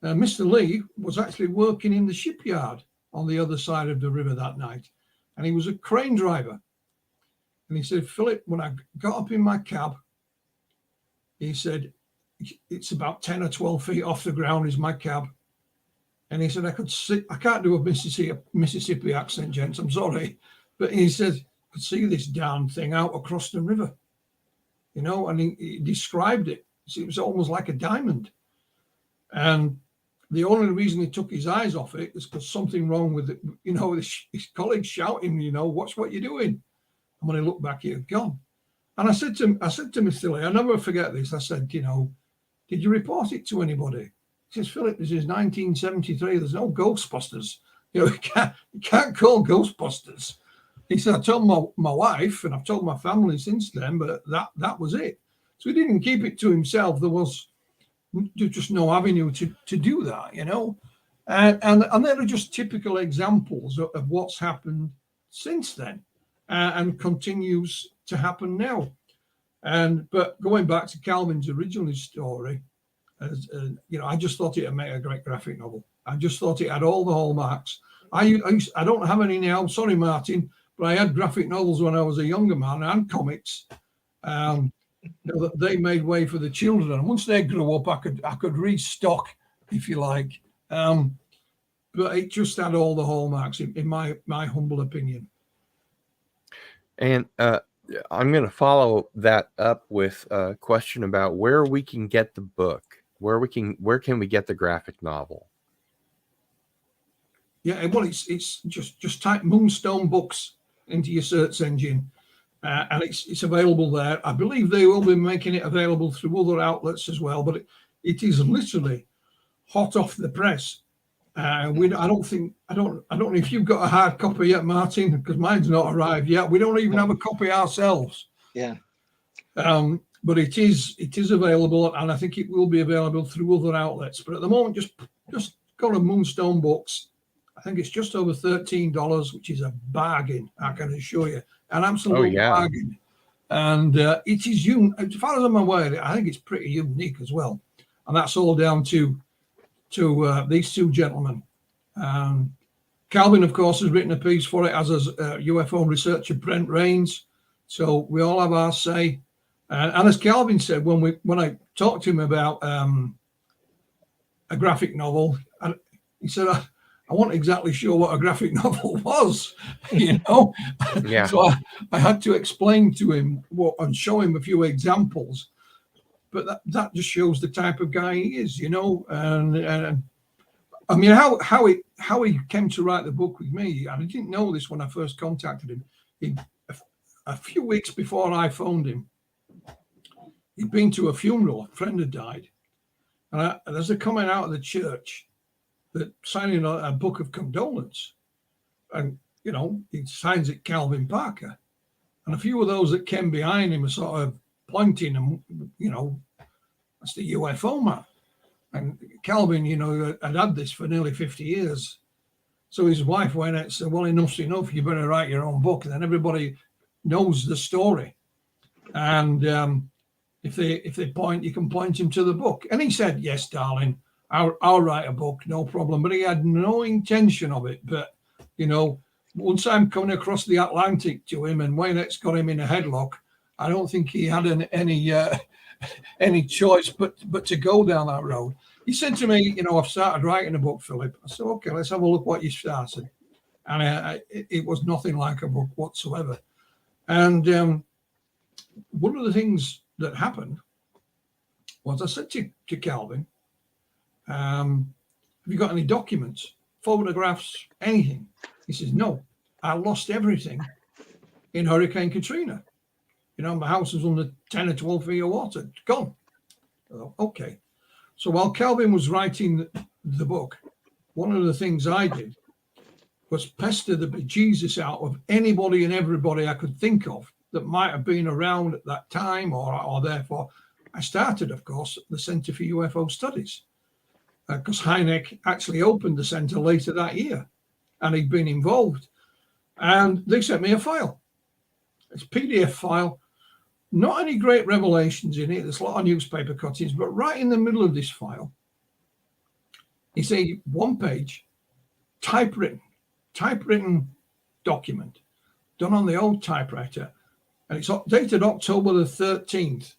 Mr. Lee was actually working in the shipyard on the other side of the river that night. And he was a crane driver. And he said, "Philip, when I got up in my cab," he said, "it's about 10 or 12 feet off the ground is my cab." And he said, "I could see," I can't do a Mississippi accent, gents, I'm sorry. But he said, "I could see this darn thing out across the river." You know, and he described it. It was almost like a diamond. And the only reason he took his eyes off it is because something wrong with it. You know, his colleagues shouting, you know, "Watch what you're doing." And when he looked back, he had gone. And I said to Mr. Lee, I never forget this. I said, "You know, did you report it to anybody?" He says, "Philip, this is 1973. There's no Ghostbusters. You know, you can't call Ghostbusters." He said, "I told my wife, and I've told my family since then, but that was it." So he didn't keep it to himself. There was just no avenue to do that, you know. And there are just typical examples of what's happened since then, and continues to happen now. But going back to Calvin's original story, you know, I just thought it would make a great graphic novel. I just thought it had all the hallmarks. I don't have any now, sorry, Martin, but I had graphic novels when I was a younger man and comics. You know, they made way for the children. And once they grew up, I could restock, if you like. But it just had all the hallmarks, in my humble opinion. And I'm going to follow that up with a question about where we can get the book. Where can we get the graphic novel? Yeah, well, it's just type Moonstone Books into your search engine, and it's available there. I believe they will be making it available through other outlets as well, but it is literally hot off the press. I don't know if you've got a hard copy yet, Martin, because mine's not arrived yet. We don't even have a copy ourselves. Yeah. But it is available, and I think it will be available through other outlets. But at the moment, just go to Moonstone Books. I think it's just over $13, which is a bargain. I can assure you, an absolute bargain. And it is as far as I'm aware, I think it's pretty unique as well. And that's all down to these two gentlemen. Calvin, of course, has written a piece for it, as has UFO researcher Brent Rains. So we all have our say. And as Calvin said, when I talked to him about a graphic novel, and he said, I wasn't exactly sure what a graphic novel was, you know. Yeah. So I had to explain to him and show him a few examples. But that just shows the type of guy he is, you know. And I mean, how he came to write the book with me, and I didn't know this when I first contacted him. A few weeks before I phoned him, he'd been to a funeral. A friend had died. And there's a comment out of the church that signing a book of condolence. And, you know, he signs it Calvin Parker. And a few of those that came behind him are sort of pointing and, you know, that's the UFO man. And Calvin, you know, had this for nearly 50 years. So his wife went out and said, well, enough's enough. You better write your own book. And then everybody knows the story. And if they point, you can point him to the book. And he said, yes, darling, I'll write a book, no problem. But he had no intention of it. But, you know, once I'm coming across the Atlantic to him and Waynett's got him in a headlock, I don't think he had any choice but to go down that road. He said to me, you know, I've started writing a book, Philip. I said, okay, let's have a look what you started. And it was nothing like a book whatsoever. And one of the things that happened was I said to Calvin, have you got any documents, photographs, anything? He says, no, I lost everything in Hurricane Katrina. You know, my house was under 10 or 12 feet of water, gone. Okay. So while Calvin was writing the book, one of the things I did was pester the bejesus out of anybody and everybody I could think of that might have been around at that time or therefore. I started, of course, the Center for UFO Studies because Hynek actually opened the center later that year and he'd been involved. And they sent me a file. It's a PDF file. Not any great revelations in it. There's a lot of newspaper cuttings, but right in the middle of this file, it's a one-page typewritten document done on the old typewriter, and it's dated October the 13th.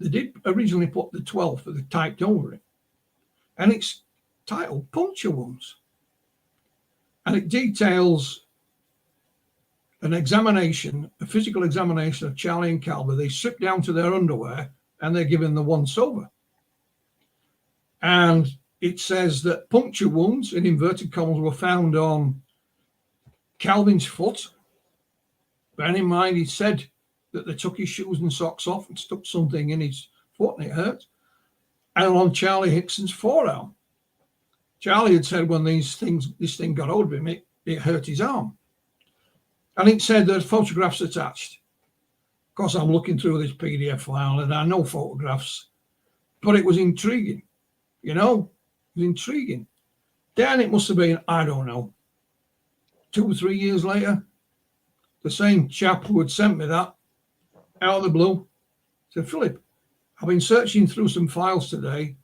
They did originally put the 12th, but they typed over it, and it's titled Puncture Wounds, and it details an examination, a physical examination of Charlie and Calvin. They strip down to their underwear and they're given the once over. And it says that puncture wounds, in inverted commas, were found on Calvin's foot. Bearing in mind, he said that they took his shoes and socks off and stuck something in his foot and it hurt. And on Charlie Hickson's forearm. Charlie had said when this thing got hold of him, it hurt his arm. And it said there's photographs attached. Of course, I'm looking through this PDF file and there are no photographs, but it was intriguing. You know, it was intriguing. Then it must have been, I don't know, 2 or 3 years later, the same chap who had sent me that out of the blue said, Philip, I've been searching through some files today.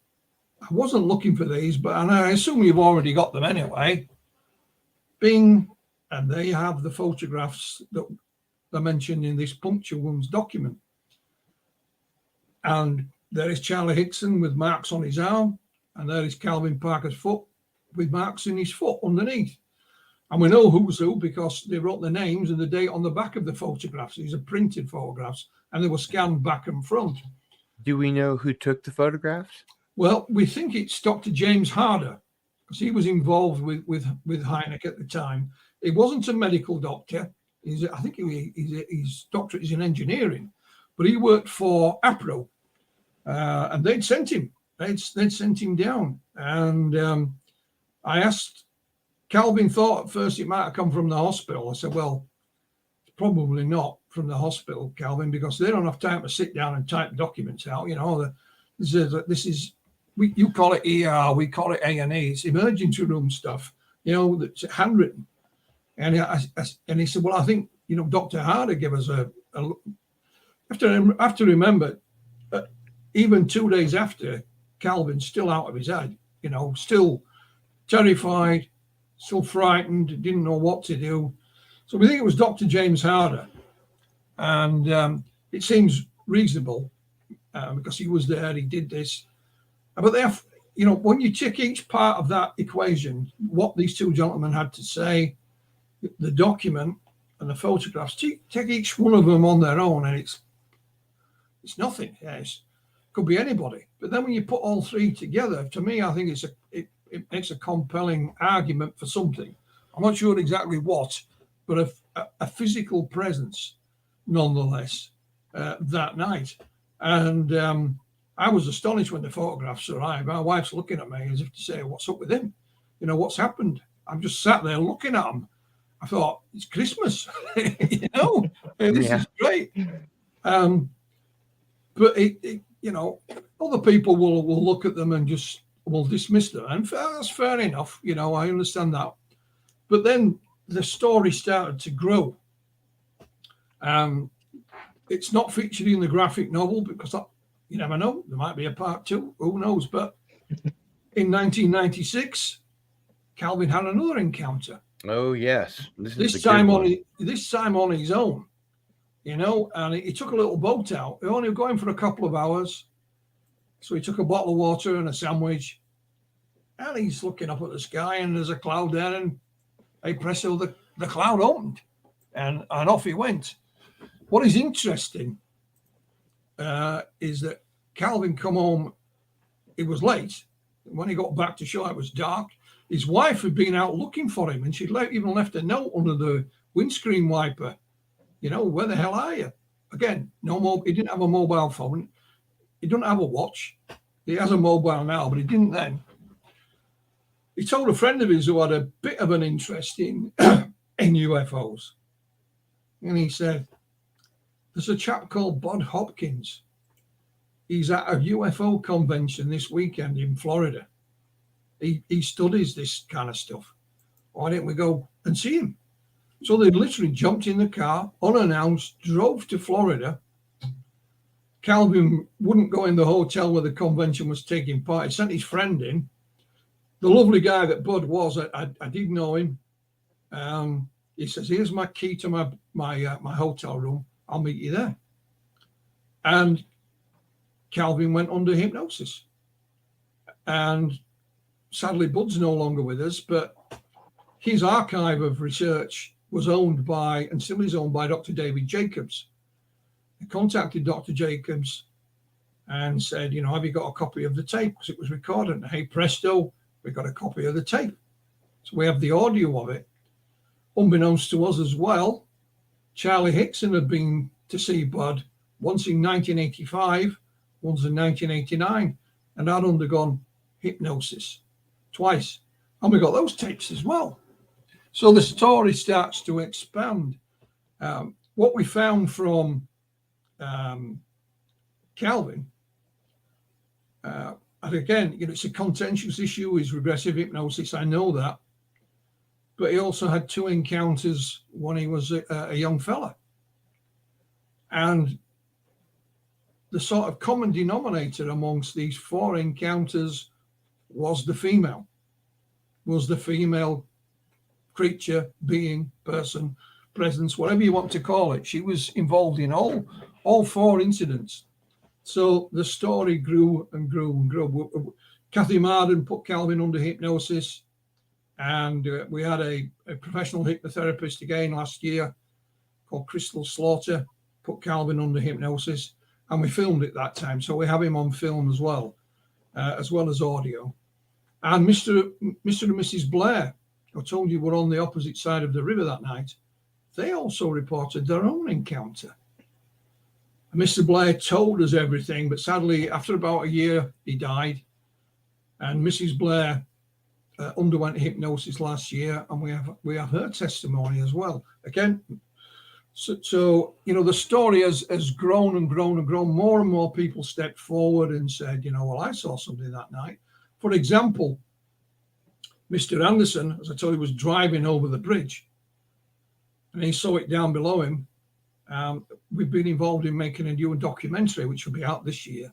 I wasn't looking for these, but I assume you've already got them anyway. Bing. And they have the photographs that are mentioned in this puncture wounds document. And there is Charlie Hickson with marks on his arm, and there is Calvin Parker's foot with marks in his foot underneath. And we know who's who because they wrote the names and the date on the back of the photographs. These are printed photographs, and they were scanned back and front. Do we know who took the photographs? Well, we think it's Dr. James Harder, because he was involved with Hynek at the time. He wasn't a medical doctor. I think his doctorate is in engineering, but he worked for APRO, and they'd sent him. They'd sent him down, and I asked, Calvin thought at first it might have come from the hospital. I said, well, it's probably not from the hospital, Calvin, because they don't have time to sit down and type documents out. You know, this is you call it ER, we call it A&E. It's emergency room stuff, you know, that's handwritten. And he said, well, I think, you know, Dr. Harder gave us a have to remember, even 2 days after, Calvin's still out of his head, you know, still terrified, still frightened, didn't know what to do. So we think it was Dr. James Harder. And it seems reasonable because he was there, he did this. But they have, you know, when you check each part of that equation, what these two gentlemen had to say, the document and the photographs, take each one of them on their own, and it's nothing. Yes, could be anybody. But then when you put all three together, to me, I think it makes a compelling argument for something. I'm not sure exactly what, but a physical presence, nonetheless, that night. And I was astonished when the photographs arrived. My wife's looking at me as if to say, "What's up with him? You know, what's happened?" I'm just sat there looking at him. I thought, it's Christmas, you know, this is great. But you know, other people will look at them and just will dismiss them, and that's fair enough. You know, I understand that. But then the story started to grow. It's not featured in the graphic novel because you never know, there might be a part 2. Who knows? But in 1996, Calvin had another encounter. Oh yes, this time on his own, you know, and he took a little boat out. He only was going for a couple of hours, so he took a bottle of water and a sandwich, and he's looking up at the sky, and there's a cloud there, and hey presto, the cloud opened, and off he went. What is interesting is that Calvin come home. It was late. When he got back to shore, it was dark. His wife had been out looking for him, and she'd even left a note under the windscreen wiper. You know, where the hell are you? Again, he didn't have a mobile phone. He doesn't have a watch. He has a mobile now, but he didn't then. He told a friend of his who had a bit of an interest in UFOs. And he said, there's a chap called Bud Hopkins. He's at a UFO convention this weekend in Florida. He studies this kind of stuff. Why didn't we go and see him? So they literally jumped in the car, unannounced, drove to Florida. Calvin wouldn't go in the hotel where the convention was taking part. He sent his friend in. The lovely guy that Bud was, I did know him. He says, here's my key to my hotel room. I'll meet you there. And Calvin went under hypnosis. And sadly, Bud's no longer with us, but his archive of research was owned by, and still is owned by, Dr. David Jacobs. I contacted Dr. Jacobs and said, you know, have you got a copy of the tape? Because it was recorded. And hey, presto, we got a copy of the tape. So we have the audio of it. Unbeknownst to us as well, Charlie Hickson had been to see Bud once in 1985, once in 1989, and had undergone hypnosis twice. And we got those tapes as well. So the story starts to expand. What we found from Calvin, and again, you know, it's a contentious issue, is regressive hypnosis, I know that. But he also had 2 encounters when he was a young fella. And the sort of common denominator amongst these 4 encounters was the female creature, being, person, presence, whatever you want to call it. She was involved in all 4 incidents. So the story grew and grew and grew. Kathy Marden put Calvin under hypnosis, and we had a professional hypnotherapist again last year called Crystal Slaughter, put Calvin under hypnosis, and we filmed it that time. So we have him on film as well as audio. And Mr. and Mrs. Blair, I told you, were on the opposite side of the river that night. They also reported their own encounter. And Mr. Blair told us everything, but sadly, after about a year, he died. And Mrs. Blair underwent hypnosis last year, and we have her testimony as well. Again, so the story has grown and grown and grown. More and more people stepped forward and said, well, I saw something that night. For example, Mr. Anderson, as I told you, was driving over the bridge, and he saw it down below him. We've been involved in making a new documentary, which will be out this year.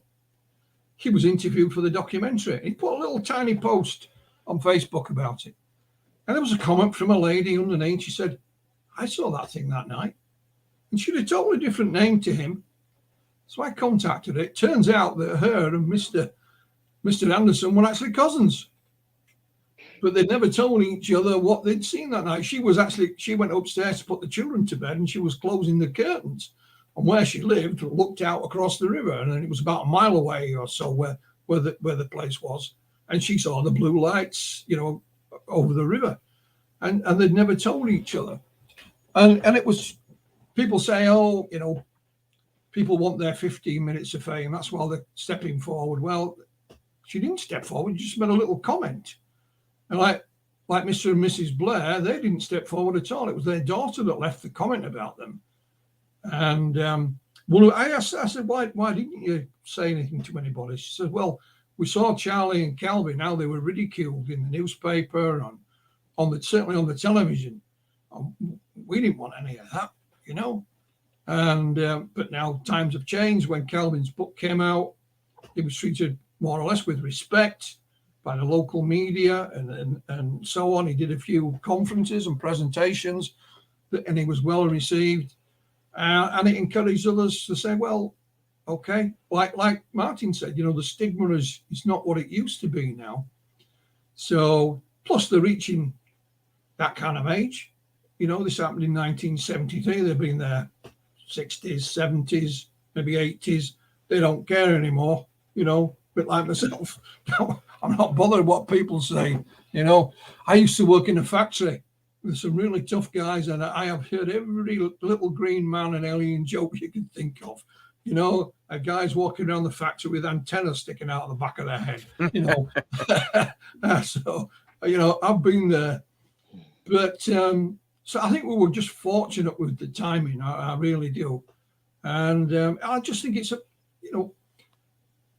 He was interviewed for the documentary. He put a little tiny post on Facebook about it. And there was a comment from a lady underneath. She said, I saw that thing that night. And she had a totally different name to him. So I contacted her. It turns out that her and Mr. Anderson were actually cousins. But they'd never told each other what they'd seen that night. She went upstairs to put the children to bed, and she was closing the curtains. And where she lived looked out across the river, and it was about a mile away or so where the place was. And she saw the blue lights, over the river. And they'd never told each other. And it was, people say, people want their 15 minutes of fame. That's why they're stepping forward. Well, she didn't step forward. She just made a little comment. And like Mr. and Mrs. Blair, they didn't step forward at all. It was their daughter that left the comment about them. And I asked, I said, why didn't you say anything to anybody? She said, well, we saw Charlie and Calvin, how they were ridiculed in the newspaper and certainly on the television. We didn't want any of that, And but now times have changed. When Calvin's book came out, he was treated more or less with respect by the local media and so on. He did a few conferences and presentations, and he was well received. And it encouraged others to say, well, okay, like Martin said, the stigma is not what it used to be now. So, plus they're reaching that kind of age. This happened in 1973. They've been there 60s, 70s, maybe 80s. They don't care anymore, a bit like myself. I'm not bothered what people say. I used to work in a factory with some really tough guys, and I have heard every little green man and alien joke you can think of. A guy's walking around the factory with antennas sticking out of the back of their head. So, I've been there. But so I think we were just fortunate with the timing. I really do. And I just think it's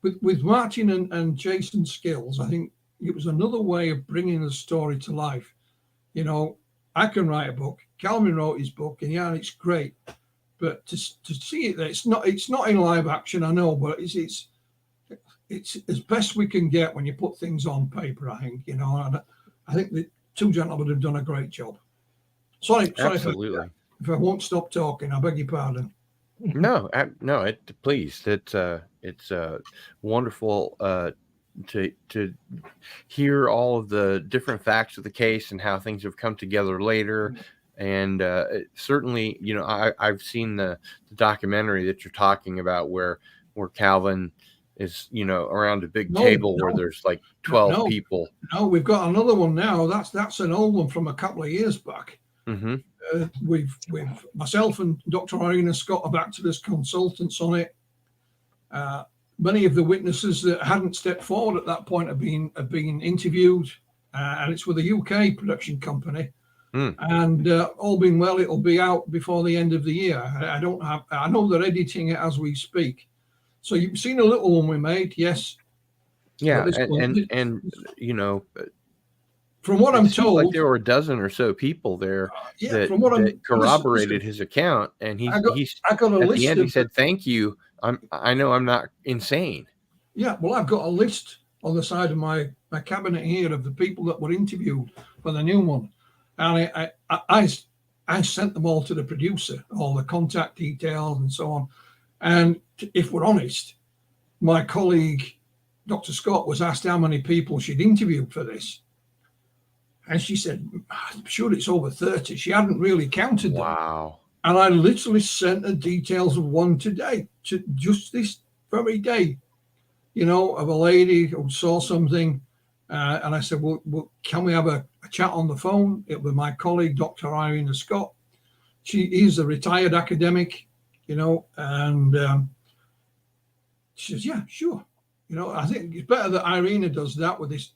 with Martin and Jason's skills, I think it was another way of bringing the story to life. I can write a book. Calvin wrote his book, and it's great. But to see it there, it's not in live action, I know, but it's as best we can get when you put things on paper. I think and I think the two gentlemen have done a great job. Sorry, absolutely. If I won't stop talking, I beg your pardon. No, please. It's wonderful to hear all of the different facts of the case and how things have come together later. And certainly, I've seen the documentary that you're talking about where Calvin is, around a big table where there's like 12 people. No, we've got another one now. That's an old one from a couple of years back. Mm-hmm. We've myself and Dr. Irina Scott have acted as consultants on it. Many of the witnesses that hadn't stepped forward at that point have been interviewed, and it's with a UK production company. And all being well, it'll be out before the end of the year. I know they're editing it as we speak. So you've seen a little one we made, yes. Yeah, from what I'm told, like there were a dozen or so people there that corroborated his account, and I got a list. At the end, he said, "Thank you. I know I'm not insane." Yeah, well, I've got a list on the side of my cabinet here of the people that were interviewed for the new one, and I sent them all to the producer, all the contact details and so on. And if we're honest, my colleague, Dr. Scott, was asked how many people she'd interviewed for this. And she said, I'm sure it's over 30. She hadn't really counted them. Wow. And I literally sent her details of one today, to just this very day, of a lady who saw something. And I said, well, can we have a chat on the phone? It was my colleague, Dr. Irina Scott. She is a retired academic, and she says, yeah, sure. I think it's better that Irina does that with this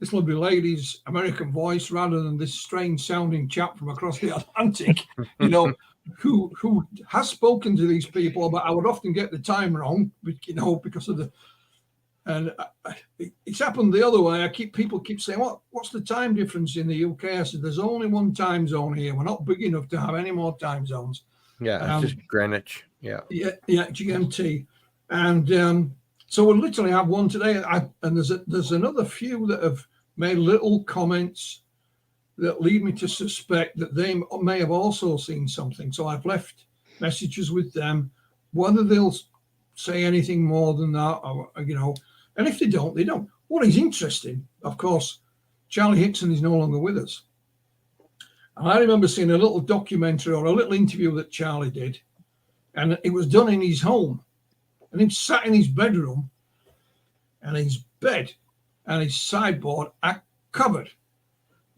this lovely lady's American voice rather than this strange sounding chap from across the Atlantic, you know, who has spoken to these people, but I would often get the time wrong, you know, because of the, and it's happened the other way. People keep saying, what's the time difference in the UK? I said, there's only one time zone here. We're not big enough to have any more time zones. Yeah, it's just Greenwich. Yeah, GMT. And so we'll literally have one today. And there's another few that have made little comments that lead me to suspect that they may have also seen something. So I've left messages with them, whether they'll say anything more than that, or, you know, and if they don't, they don't. What is interesting, of course, Charlie Hickson is no longer with us. And I remember seeing a little documentary or a little interview that Charlie did, and it was done in his home. And he sat in his bedroom, and his bed and his sideboard are covered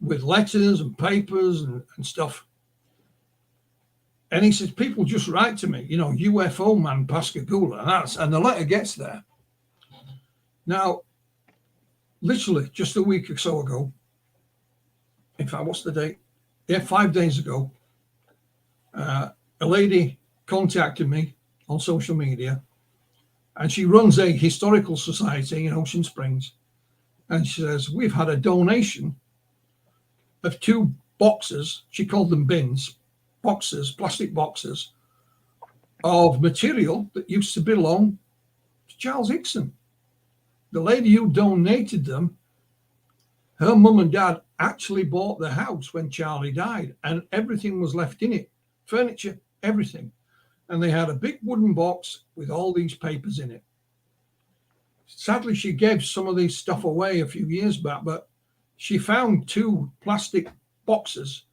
with letters and papers and stuff. And he says, people just write to me, you know, UFO man, Pascagoula, and the letter gets there. Now, literally just a week or so ago, in fact, what's the date? Yeah, 5 days ago, a lady contacted me on social media, and she runs a historical society in Ocean Springs. And she says, we've had a donation of 2 boxes, she called them bins, boxes, plastic boxes, of material that used to belong to Charles Hickson. The lady who donated them, her mum and dad actually bought the house when Charlie died, and everything was left in it, furniture, everything. And they had a big wooden box with all these papers in it. Sadly, she gave some of this stuff away a few years back, but she found 2 plastic boxes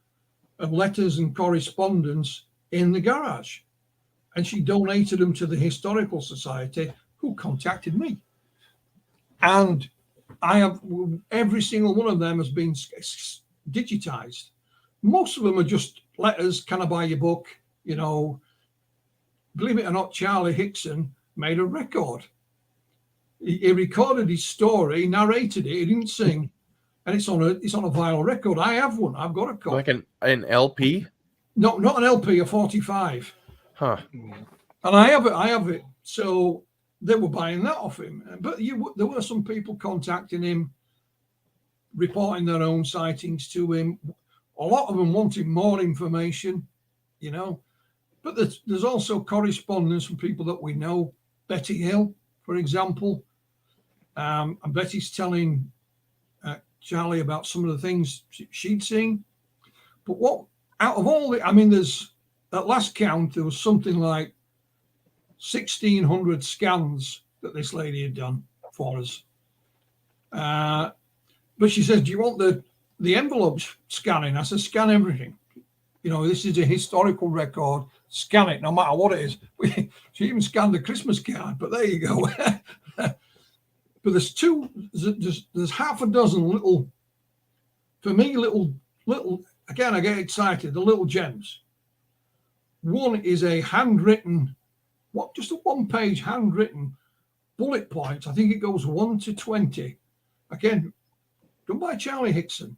of letters and correspondence in the garage, and she donated them to the Historical Society, who contacted me. And I have, every single one of them has been digitized. Most of them are just letters, can I buy your book? You know, believe it or not, Charlie Hickson made a record. He recorded his story, narrated it, he didn't sing, and it's on a vinyl record. I have one. I've got a copy. like an LP? No, not an LP, a 45. Huh. And I have it. So they were buying that off him. But there were some people contacting him, reporting their own sightings to him. A lot of them wanting more information, you know. But there's also correspondence from people that we know. Betty Hill, for example. And Betty's telling Charlie about some of the things she'd seen. But what, out of all the, I mean, there's, at last count, there was something like 1,600 scans that this lady had done for us. But she says, do you want the envelopes scanning? I said, scan everything. You know, this is a historical record. Scan it, no matter what it is. She even scanned the Christmas card, but there you go. But there's half a dozen little, for me, little, again, I get excited, the little gems. One is a handwritten, just a 1-page handwritten bullet points. I think it goes 1 to 20. Again, done by Charlie Hickson,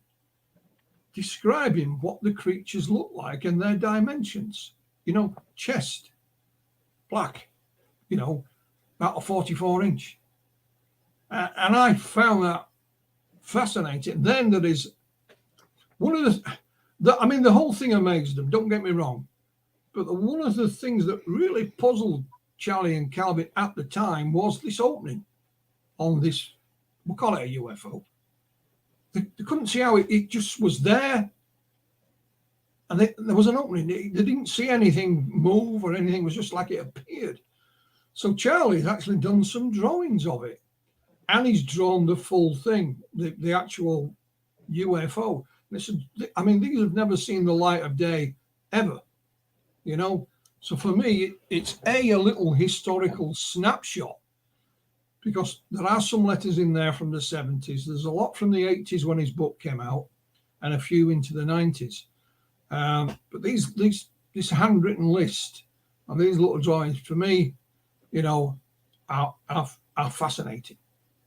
describing what the creatures look like and their dimensions. You know, chest, black, you know, about a 44-inch. And I found that fascinating. Then there is one of the whole thing amazed them, don't get me wrong. But one of the things that really puzzled Charlie and Calvin at the time was this opening on this, we'll call it a UFO. They couldn't see how it just was there. And there was an opening. They didn't see anything move or anything. It was just like it appeared. So Charlie's actually done some drawings of it. And he's drawn the full thing, the actual UFO. I mean, these have never seen the light of day ever, you know. So for me, it's a little historical snapshot, because there are some letters in there from the 70s. There's a lot from the 80s when his book came out, and a few into the 90s. But this handwritten list and these little drawings, for me, you know, are fascinating.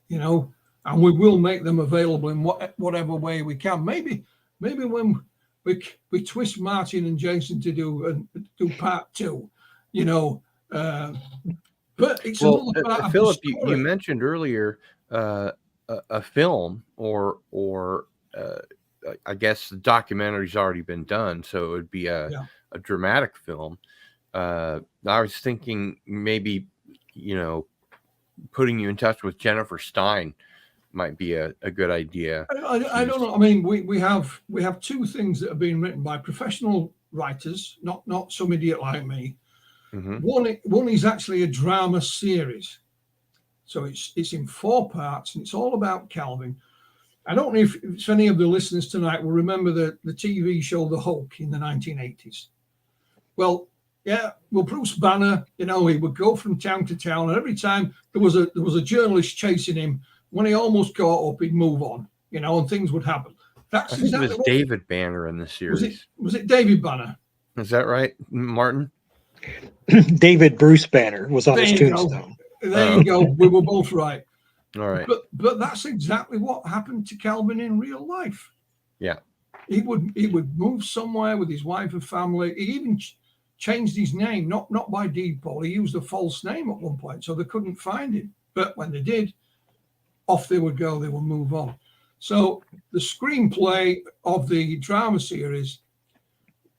You know, and we will make them available in whatever way we can. Maybe when we twist Martin and Jason to do part 2, you know. But it's another part of Philip, the you story. mentioned earlier a film or I guess the documentary's already been done, so it would be a dramatic film. I was thinking maybe, you know, putting you in touch with Jennifer Stein might be a good idea. I don't know. I mean, we have 2 things that have been written by professional writers, not some idiot like me. Mm-hmm. One is actually a drama series, so it's in 4 parts, and it's all about Calvin. I don't know if any of the listeners tonight will remember the TV show The Hulk in the 1980s. Well, Bruce Banner, you know, he would go from town to town, and every time there was a journalist chasing him, when he almost caught up, he'd move on, you know, and things would happen. That's I think exactly it was David Banner in the series. Was it David Banner? Is that right, Martin? David Bruce Banner was on his tombstone. There you go. We were both right. All right. But that's exactly what happened to Calvin in real life. Yeah. He would move somewhere with his wife and family. He even changed his name, not by deed poll. He used a false name at one point, so they couldn't find him. But when they did, off they would go. They would move on. So the screenplay of the drama series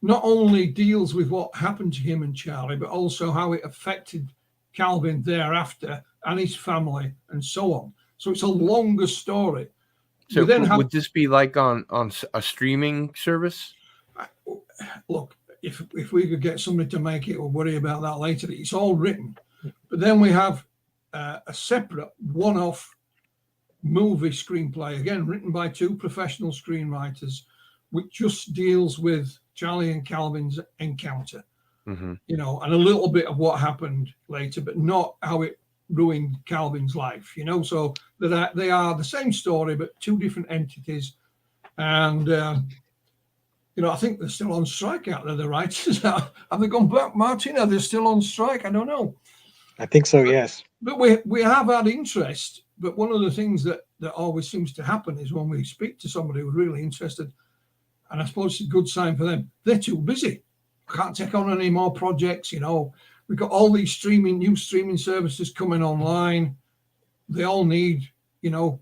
not only deals with what happened to him and Charlie, but also how it affected Calvin thereafter and his family and so on. So it's a longer story. So would this be like on a streaming service? Look, if we could get somebody to make it, we'll worry about that later. It's all written. But then we have a separate one-off movie screenplay, again, written by 2 professional screenwriters, which just deals with Charlie and Calvin's encounter, you know, and a little bit of what happened later, but not how it ruined Calvin's life, you know. So that they are the same story, but 2 different entities. And, you know, I think they're still on strike out there, the writers. Have they gone back, Martin? Are they still on strike? I don't know. I think so, yes. But we have had interest. But one of the things that always seems to happen is when we speak to somebody who's really interested, and I suppose it's a good sign for them, they're too busy. Can't take on any more projects, you know. We've got all these new streaming services coming online. They all need, you know,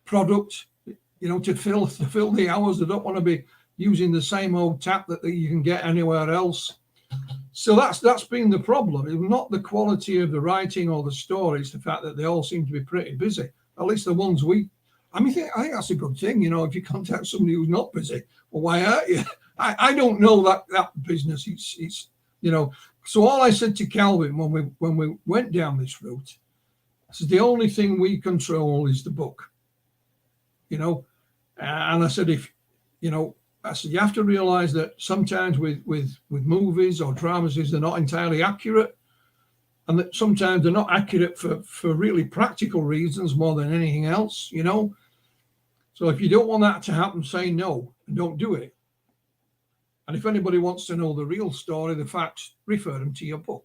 product, you know, to fill the hours. They don't want to be using the same old tap that you can get anywhere else. So that's been the problem. It's not the quality of the writing or the story. It's the fact that they all seem to be pretty busy. At least the ones I think that's a good thing. You know, if you contact somebody who's not busy, well, why aren't you? I don't know that business. It's you know. So all I said to Calvin when we went down this route, I said the only thing we control is the book. You know, and I said I said you have to realize that sometimes with movies or dramas they're not entirely accurate, and that sometimes they're not accurate for really practical reasons more than anything else, you know. So if you don't want that to happen, say no and don't do it. And if anybody wants to know the real story, the facts, refer them to your book.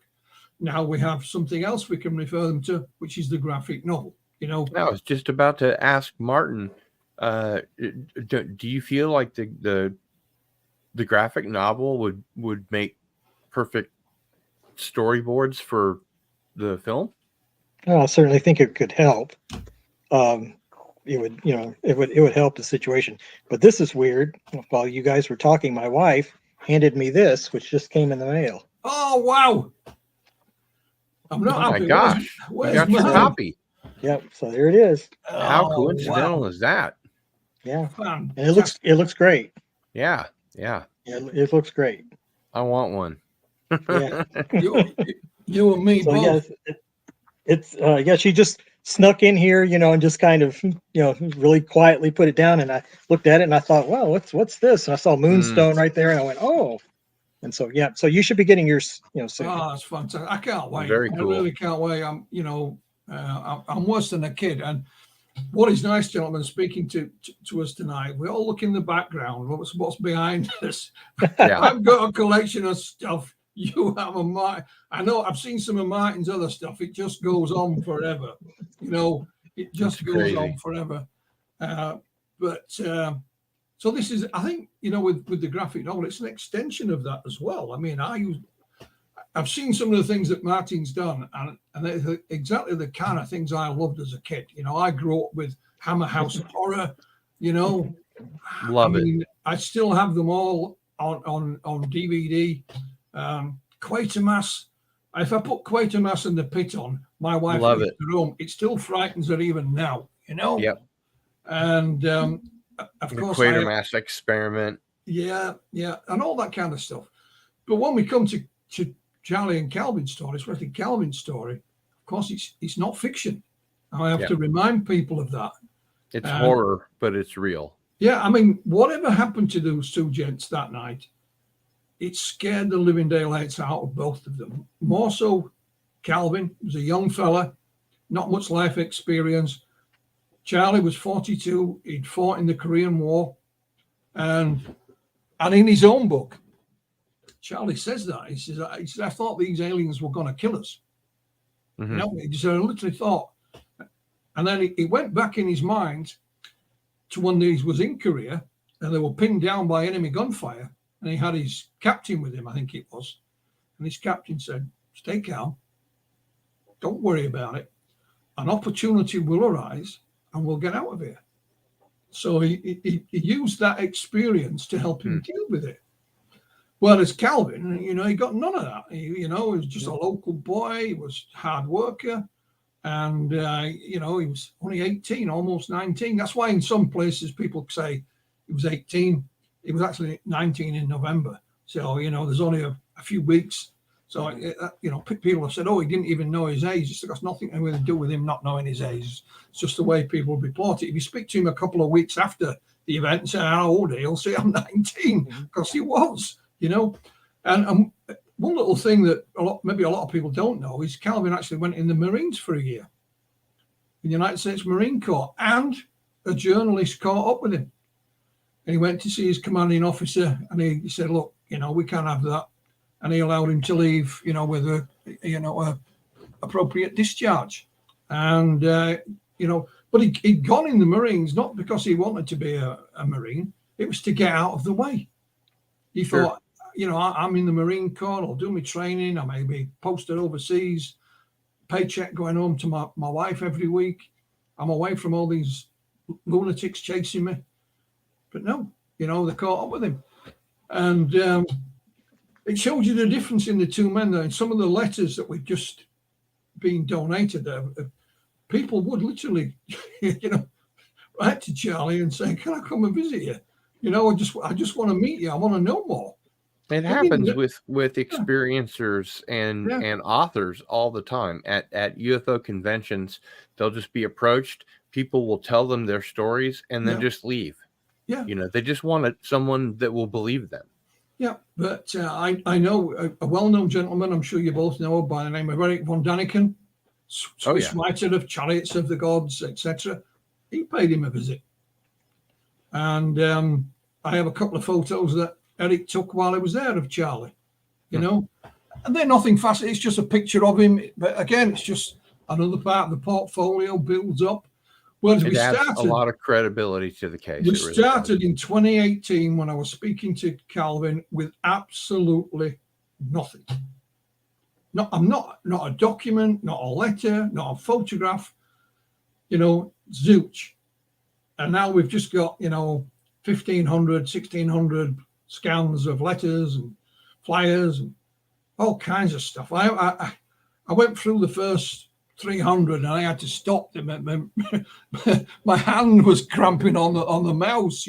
Now we have something else we can refer them to, which is the graphic novel, you know. I was just about to ask Martin, do you feel like the graphic novel would make perfect storyboards for the film? Well, I certainly think it could help. It would help the situation. But this is weird. While you guys were talking, my wife handed me this, which just came in the mail. Oh wow! I'm not happy. My gosh! Where's you got your copy. Yep. So there it is. How coincidental is that? Yeah. And it looks great. Yeah. It looks great. I want one. Yeah. you and me both. Yes, she just snuck in here, you know, and just kind of, you know, really quietly put it down. And I looked at it and I thought, wow, what's this? And I saw Moonstone right there, and I went, oh. And so so you should be getting yours, you know, soon. Oh, it's fantastic! I can't wait. Very cool. I really can't wait. I'm worse than a kid. And what is nice, gentlemen, speaking to us tonight, we all look in the background. What's behind us? Yeah. I've got a collection of stuff. You have a Martin. I know I've seen some of Martin's other stuff. It just goes on forever. You know, It just goes on forever. So this is, I think, with the graphic novel, it's an extension of that as well. I mean, I've seen some of the things that Martin's done, and they're exactly the kind of things I loved as a kid. I grew up with Hammer House Horror, Love it. I still have them all on DVD. Quatermass. If I put Quatermass and the Pit on, my wife Love leaves the room. It still frightens her even now, Yep. And of course, Quatermass Experiment. Yeah, and all that kind of stuff. But when we come to Charlie and Calvin's story, especially Calvin's story, of course, it's not fiction. I have to remind people of that. It's horror, but it's real. Yeah, I mean, whatever happened to those two gents that night, it scared the living daylights out of both of them. More so, Calvin was a young fella, not much life experience. Charlie was 42. He'd fought in the Korean War. And in his own book, Charlie says that. He says, I thought these aliens were going to kill us. Mm-hmm. He just literally thought. And then he went back in his mind to when he was in Korea, and they were pinned down by enemy gunfire. And he had his captain with him, I think it was. And his captain said, stay calm. Don't worry about it. An opportunity will arise and we'll get out of here. So he used that experience to help him deal with it. Whereas Calvin, he got none of that. He was just a local boy. He was a hard worker. And, he was only 18, almost 19. That's why in some places people say he was 18. He was actually 19 in November. So, there's only a few weeks. So, people have said, he didn't even know his age. It's got nothing to do with him not knowing his age. It's just the way people report it. If you speak to him a couple of weeks after the event and say, how old are you? He'll say, I'm 19, because he was, And one little thing that maybe a lot of people don't know is Calvin actually went in the Marines for a year, in the United States Marine Corps, and a journalist caught up with him. And he went to see his commanding officer, and he said, look, we can't have that. And he allowed him to leave, with a appropriate discharge. And, but he'd gone in the Marines, not because he wanted to be a Marine. It was to get out of the way. He thought, I'm in the Marine Corps, I'll do my training, I may be posted overseas, paycheck going home to my wife every week. I'm away from all these lunatics chasing me. But no, they caught up with him. And it shows you the difference in the two men there. In some of the letters that we've just been donated there, people would literally, write to Charlie and say, can I come and visit you? I just want to meet you. I want to know more. It happens with experiencers and authors all the time at UFO conventions. They'll just be approached. People will tell them their stories and then just leave. Yeah. They just want someone that will believe them. Yeah. But I know a well-known gentleman, I'm sure you both know, by the name of Eric von Daniken, Swiss writer of Chariots of the Gods, etc. He paid him a visit. And I have a couple of photos that Eric took while he was there of Charlie, and they're nothing fast. It's just a picture of him. But again, it's just another part of the portfolio builds up. Whereas it adds a lot of credibility to the case. We started in 2018 when I was speaking to Calvin with absolutely nothing. I'm not a document, not a letter, not a photograph, zilch. And now we've just got, 1,500, 1,600 scans of letters and flyers and all kinds of stuff. I went through the first 300 and I had to stop them. My hand was cramping on the mouse,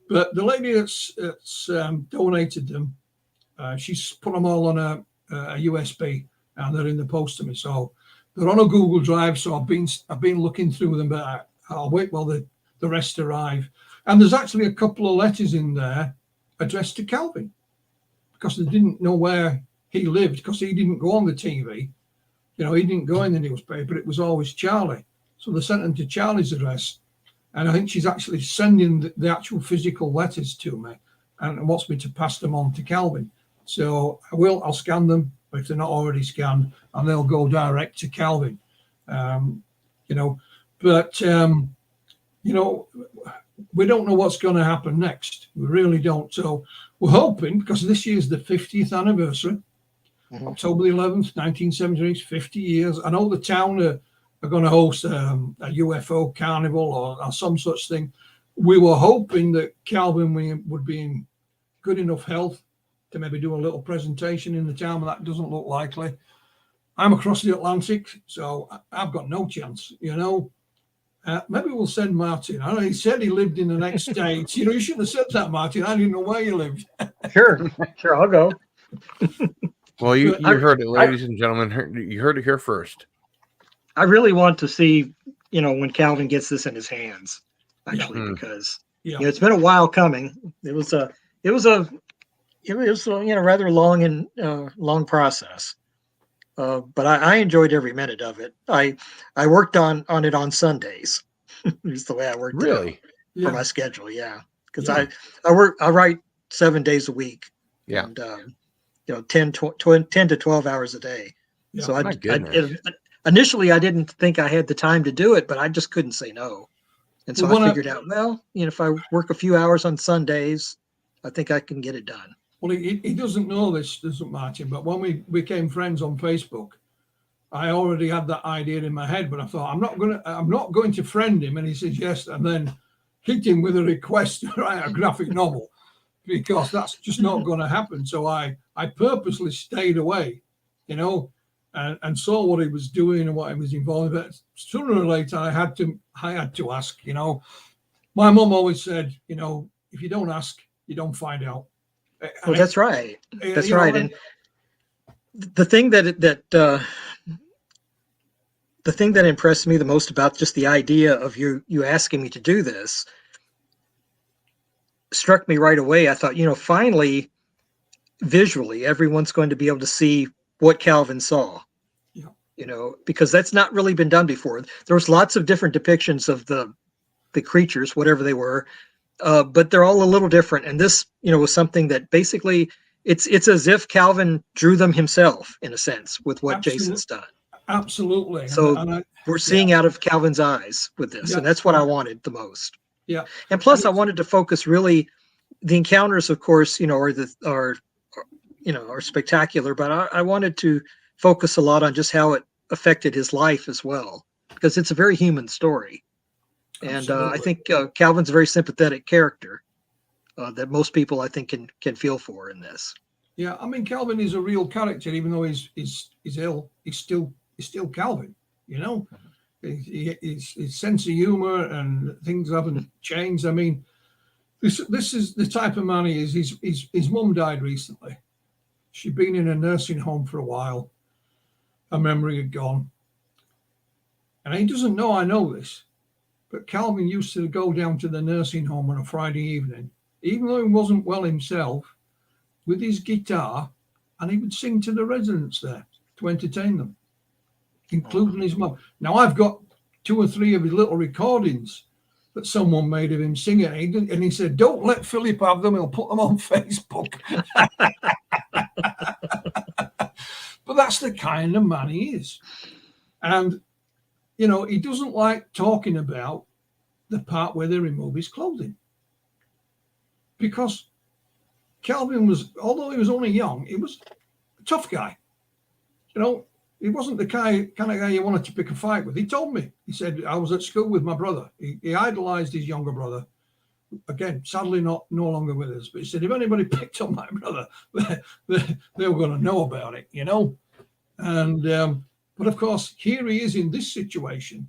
But the lady that's donated them, she's put them all on a USB and they're in the post to me. So they're on a Google Drive. So I've been looking through them, but I'll wait while the rest arrive. And there's actually a couple of letters in there addressed to Calvin because they didn't know where he lived because he didn't go on the TV. He didn't go in the newspaper. It was always Charlie. So they sent them to Charlie's address. And I think she's actually sending the actual physical letters to me and wants me to pass them on to Calvin. So I'll scan them if they're not already scanned and they'll go direct to Calvin. But you know, we don't know what's going to happen next. We really don't. So we're hoping, because this year's the 50th anniversary, October the 11th, 1973, 50 years. I know the town are going to host a UFO carnival or some such thing. We were hoping that Calvin would be in good enough health to maybe do a little presentation in the town, but that doesn't look likely. I'm across the Atlantic, so I've got no chance, you know. Maybe we'll send Martin. I know he said he lived in the next state. You know, you shouldn't have said that, Martin. I didn't know where you lived. Sure, I'll go. Well, you heard it, ladies and gentlemen. You heard it here first. I really want to see, you know, when Calvin gets this in his hands, actually, because you know, it's been a while coming. It was a you know, rather long and long process. But I enjoyed every minute of it. I worked on it on Sundays. Is the way I worked it out for my schedule. Yeah, because I write 7 days a week. Yeah, and you know, 10 to 12 hours a day. Yeah. So initially I didn't think I had the time to do it, but I just couldn't say no. And so I figured out, well, you know, if I work a few hours on Sundays, I think I can get it done. Well, he doesn't know this, doesn't Martin? But when we became friends on Facebook, I already had that idea in my head. But I thought I'm not going to friend him, and he says yes, and then hit him with a request to write a graphic novel, because that's just not going to happen. So I purposely stayed away, you know, and saw what he was doing and what he was involved in. But sooner or later, I had to ask. You know, my mum always said, you know, if you don't ask, you don't find out. Well, that's right. That's right. And the thing the thing that impressed me the most about just the idea of you asking me to do this struck me right away. I thought, you know, finally, visually, everyone's going to be able to see what Calvin saw. Yeah. You know, because that's not really been done before. There was lots of different depictions of the creatures, whatever they were. But they're all a little different. And this, you know, was something that basically it's as if Calvin drew them himself, in a sense, with what Jason's done. Absolutely. So we're seeing out of Calvin's eyes with this. And that's what I wanted the most. Yeah. And plus I wanted to focus really, the encounters, of course, you know, are spectacular, but I wanted to focus a lot on just how it affected his life as well, because it's a very human story. And I think Calvin's a very sympathetic character that most people, I think, can feel for in this. Yeah, I mean, Calvin is a real character, even though he's ill. He's still Calvin. You know, his sense of humor and things haven't changed. I mean, this is the type of man he is. His mum died recently. She'd been in a nursing home for a while. Her memory had gone, and he doesn't know I know this. But Calvin used to go down to the nursing home on a Friday evening, even though he wasn't well himself, with his guitar, and he would sing to the residents there to entertain them, including his mum. Now, I've got 2 or 3 of his little recordings that someone made of him singing, and he said, "Don't let Philip have them, he'll put them on Facebook." But that's the kind of man he is. And you know, he doesn't like talking about the part where they remove his clothing. Because Calvin was, although he was only young, he was a tough guy. You know, he wasn't the kind of guy you wanted to pick a fight with. He told me, he said, I was at school with my brother. He idolized his younger brother. Again, sadly no longer with us. But he said, if anybody picked on my brother, they were going to know about it, you know. And but of course, here he is in this situation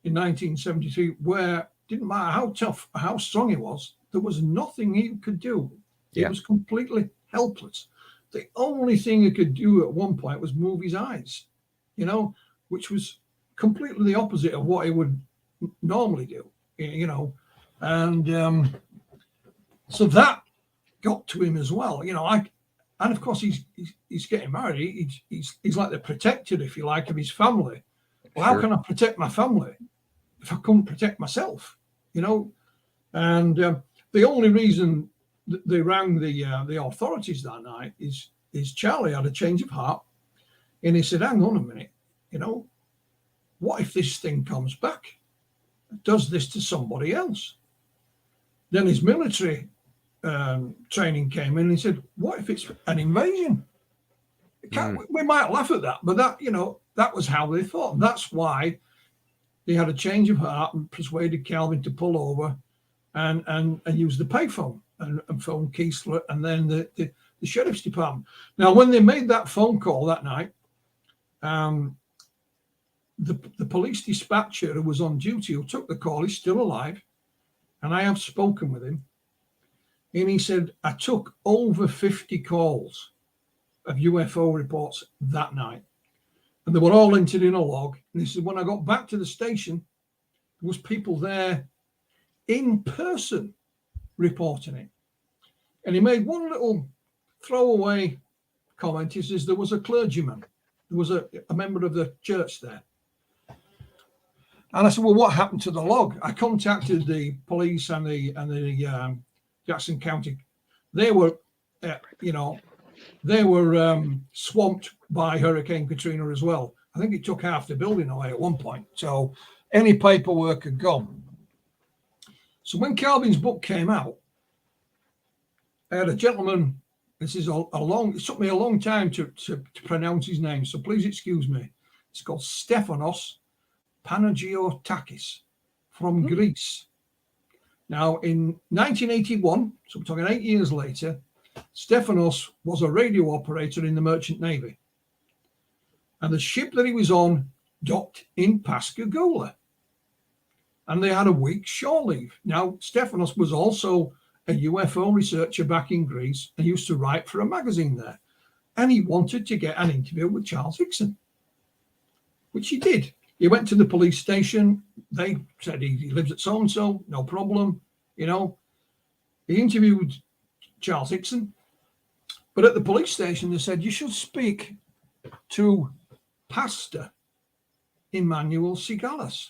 in 1973, where it didn't matter how tough, how strong he was, there was nothing he could do. He was completely helpless. The only thing he could do at one point was move his eyes, you know, which was completely the opposite of what he would normally do, you know. And so that got to him as well, you know. And of course, he's getting married. He's like the protector, if you like, of his family. Well, how can I protect my family if I couldn't protect myself? You know, and the only reason they rang the authorities that night is Charlie had a change of heart, and he said, "Hang on a minute, you know, what if this thing comes back? Does this to somebody else? Then his military training came in and he said, what if it's an invasion? We might laugh at that, but that, that was how they thought. And that's why they had a change of heart and persuaded Calvin to pull over and use the payphone and phone Keesler and then the sheriff's department. Now, when they made that phone call that night, the police dispatcher who was on duty, who took the call, he's still alive, and I have spoken with him, and he said, I took over 50 calls of UFO reports that night, and they were all entered in a log. And he said, when I got back to the station, there was people there in person reporting it. And he made one little throwaway comment. He says, there was a clergyman, there was a member of the church there. And I said, well, what happened to the log? I contacted the police and the Jackson County. They were, swamped by Hurricane Katrina as well. I think it took half the building away at one point. So any paperwork had gone. So when Calvin's book came out, I had a gentleman, this is it took me a long time to pronounce his name, so please excuse me. It's called Stephanos Panagiotakis from Greece. Now, in 1981, so we're talking 8 years later, Stephanos was a radio operator in the Merchant Navy. And the ship that he was on docked in Pascagoula. And they had a week's shore leave. Now, Stephanos was also a UFO researcher back in Greece and used to write for a magazine there. And he wanted to get an interview with Charles Hickson, which he did. He went to the police station. They said he lives at so-and-so, no problem. He interviewed Charles Hickson. But at the police station, they said, you should speak to Pastor Emmanuel Sigalas.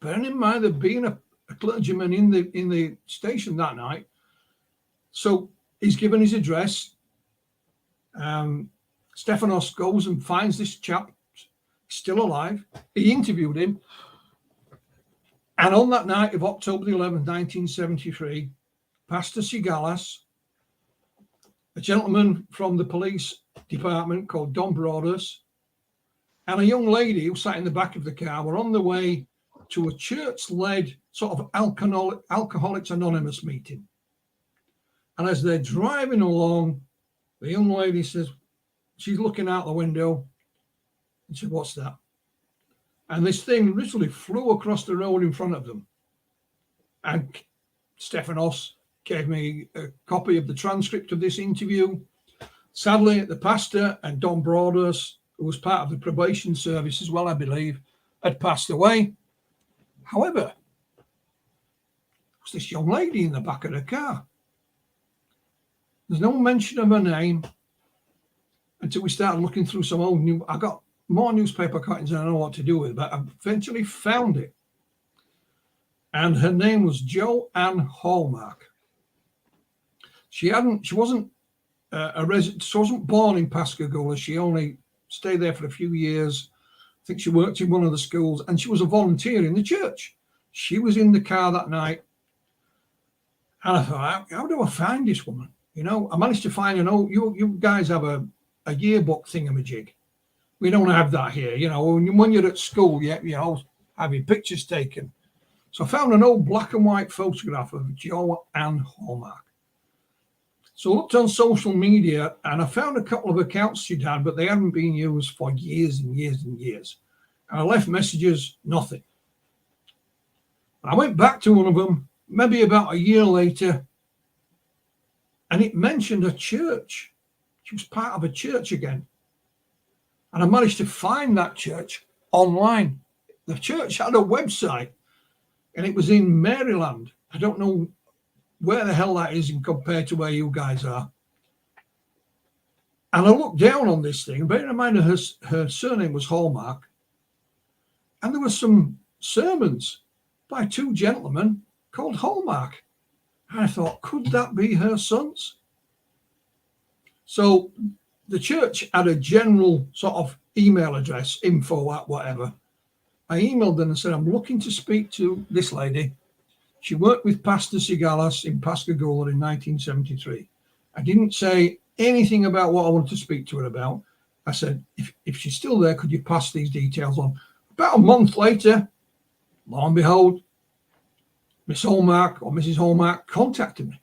Bearing in mind that being a clergyman in the station that night. So he's given his address. Stephanos goes and finds this chap still alive. He interviewed him. And on that night of October the 11th, 1973, Pastor Sigalas, a gentleman from the police department called Don Broaders, and a young lady who sat in the back of the car were on the way to a church-led sort of Alcoholics Anonymous meeting. And as they're driving along, the young lady says, she's looking out the window, and said, what's that? And this thing literally flew across the road in front of them. And Stephanos gave me a copy of the transcript of this interview. Sadly, the pastor and Don Broaders, who was part of the probation service as well, I believe, had passed away. However, there was this young lady in the back of the car. There's no mention of her name until we started looking through some old I got more newspaper cuttings than I know what to do with, but I eventually found it. And her name was Joanne Hallmark. She wasn't a resident. She wasn't born in Pascagoula. She only stayed there for a few years. I think she worked in one of the schools, and she was a volunteer in the church. She was in the car that night. And I thought, how do I find this woman? I managed to find you guys have a yearbook thingamajig. We don't have that here. When you're at school, having pictures taken. So I found an old black and white photograph of Joanne Hallmark. So I looked on social media and I found a couple of accounts she'd had, but they hadn't been used for years and years and years. And I left messages, nothing. I went back to one of them, maybe about a year later, and it mentioned a church. She was part of a church again. And I managed to find that church online. The church had a website, and it was in Maryland. I don't know where the hell that is in compared to where you guys are. And I looked down on this thing, bearing in mind her surname was Hallmark, and there were some sermons by two gentlemen called Hallmark. And I thought, could that be her sons? So the church had a general sort of email address, info at whatever. I emailed them and said, I'm looking to speak to this lady. She worked with Pastor Sigalas in Pascagoula in 1973. I didn't say anything about what I wanted to speak to her about. I said, if she's still there, could you pass these details on? About a month later, lo and behold, Miss Hallmark or Mrs. Hallmark contacted me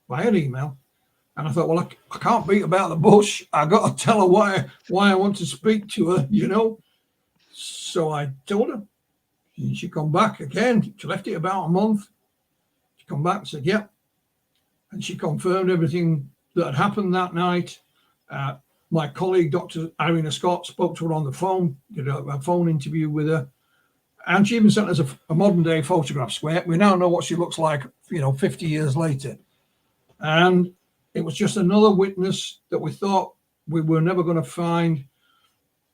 via email. And I thought, well, I can't beat about the bush. I got to tell her why I want to speak to her, you know. So I told her. And she come back again. She left it about a month. She come back and said, yeah. And she confirmed everything that had happened that night. My colleague, Dr. Irina Scott, spoke to her on the phone, did a phone interview with her. And she even sent us a modern day photograph square. We now know what she looks like, 50 years later. And it was just another witness that we thought we were never going to find.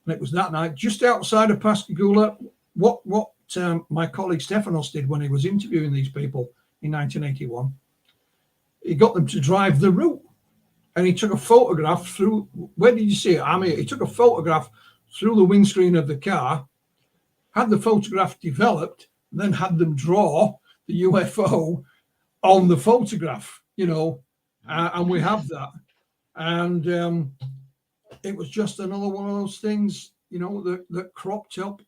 And it was that night, just outside of Pascagoula. What my colleague Stefanos did when he was interviewing these people in 1981, he got them to drive the route. And he took a photograph through, where did you see it? I mean, he took a photograph through the windscreen of the car, had the photograph developed, and then had them draw the UFO on the photograph, and we have that. And it was just another one of those things, that cropped up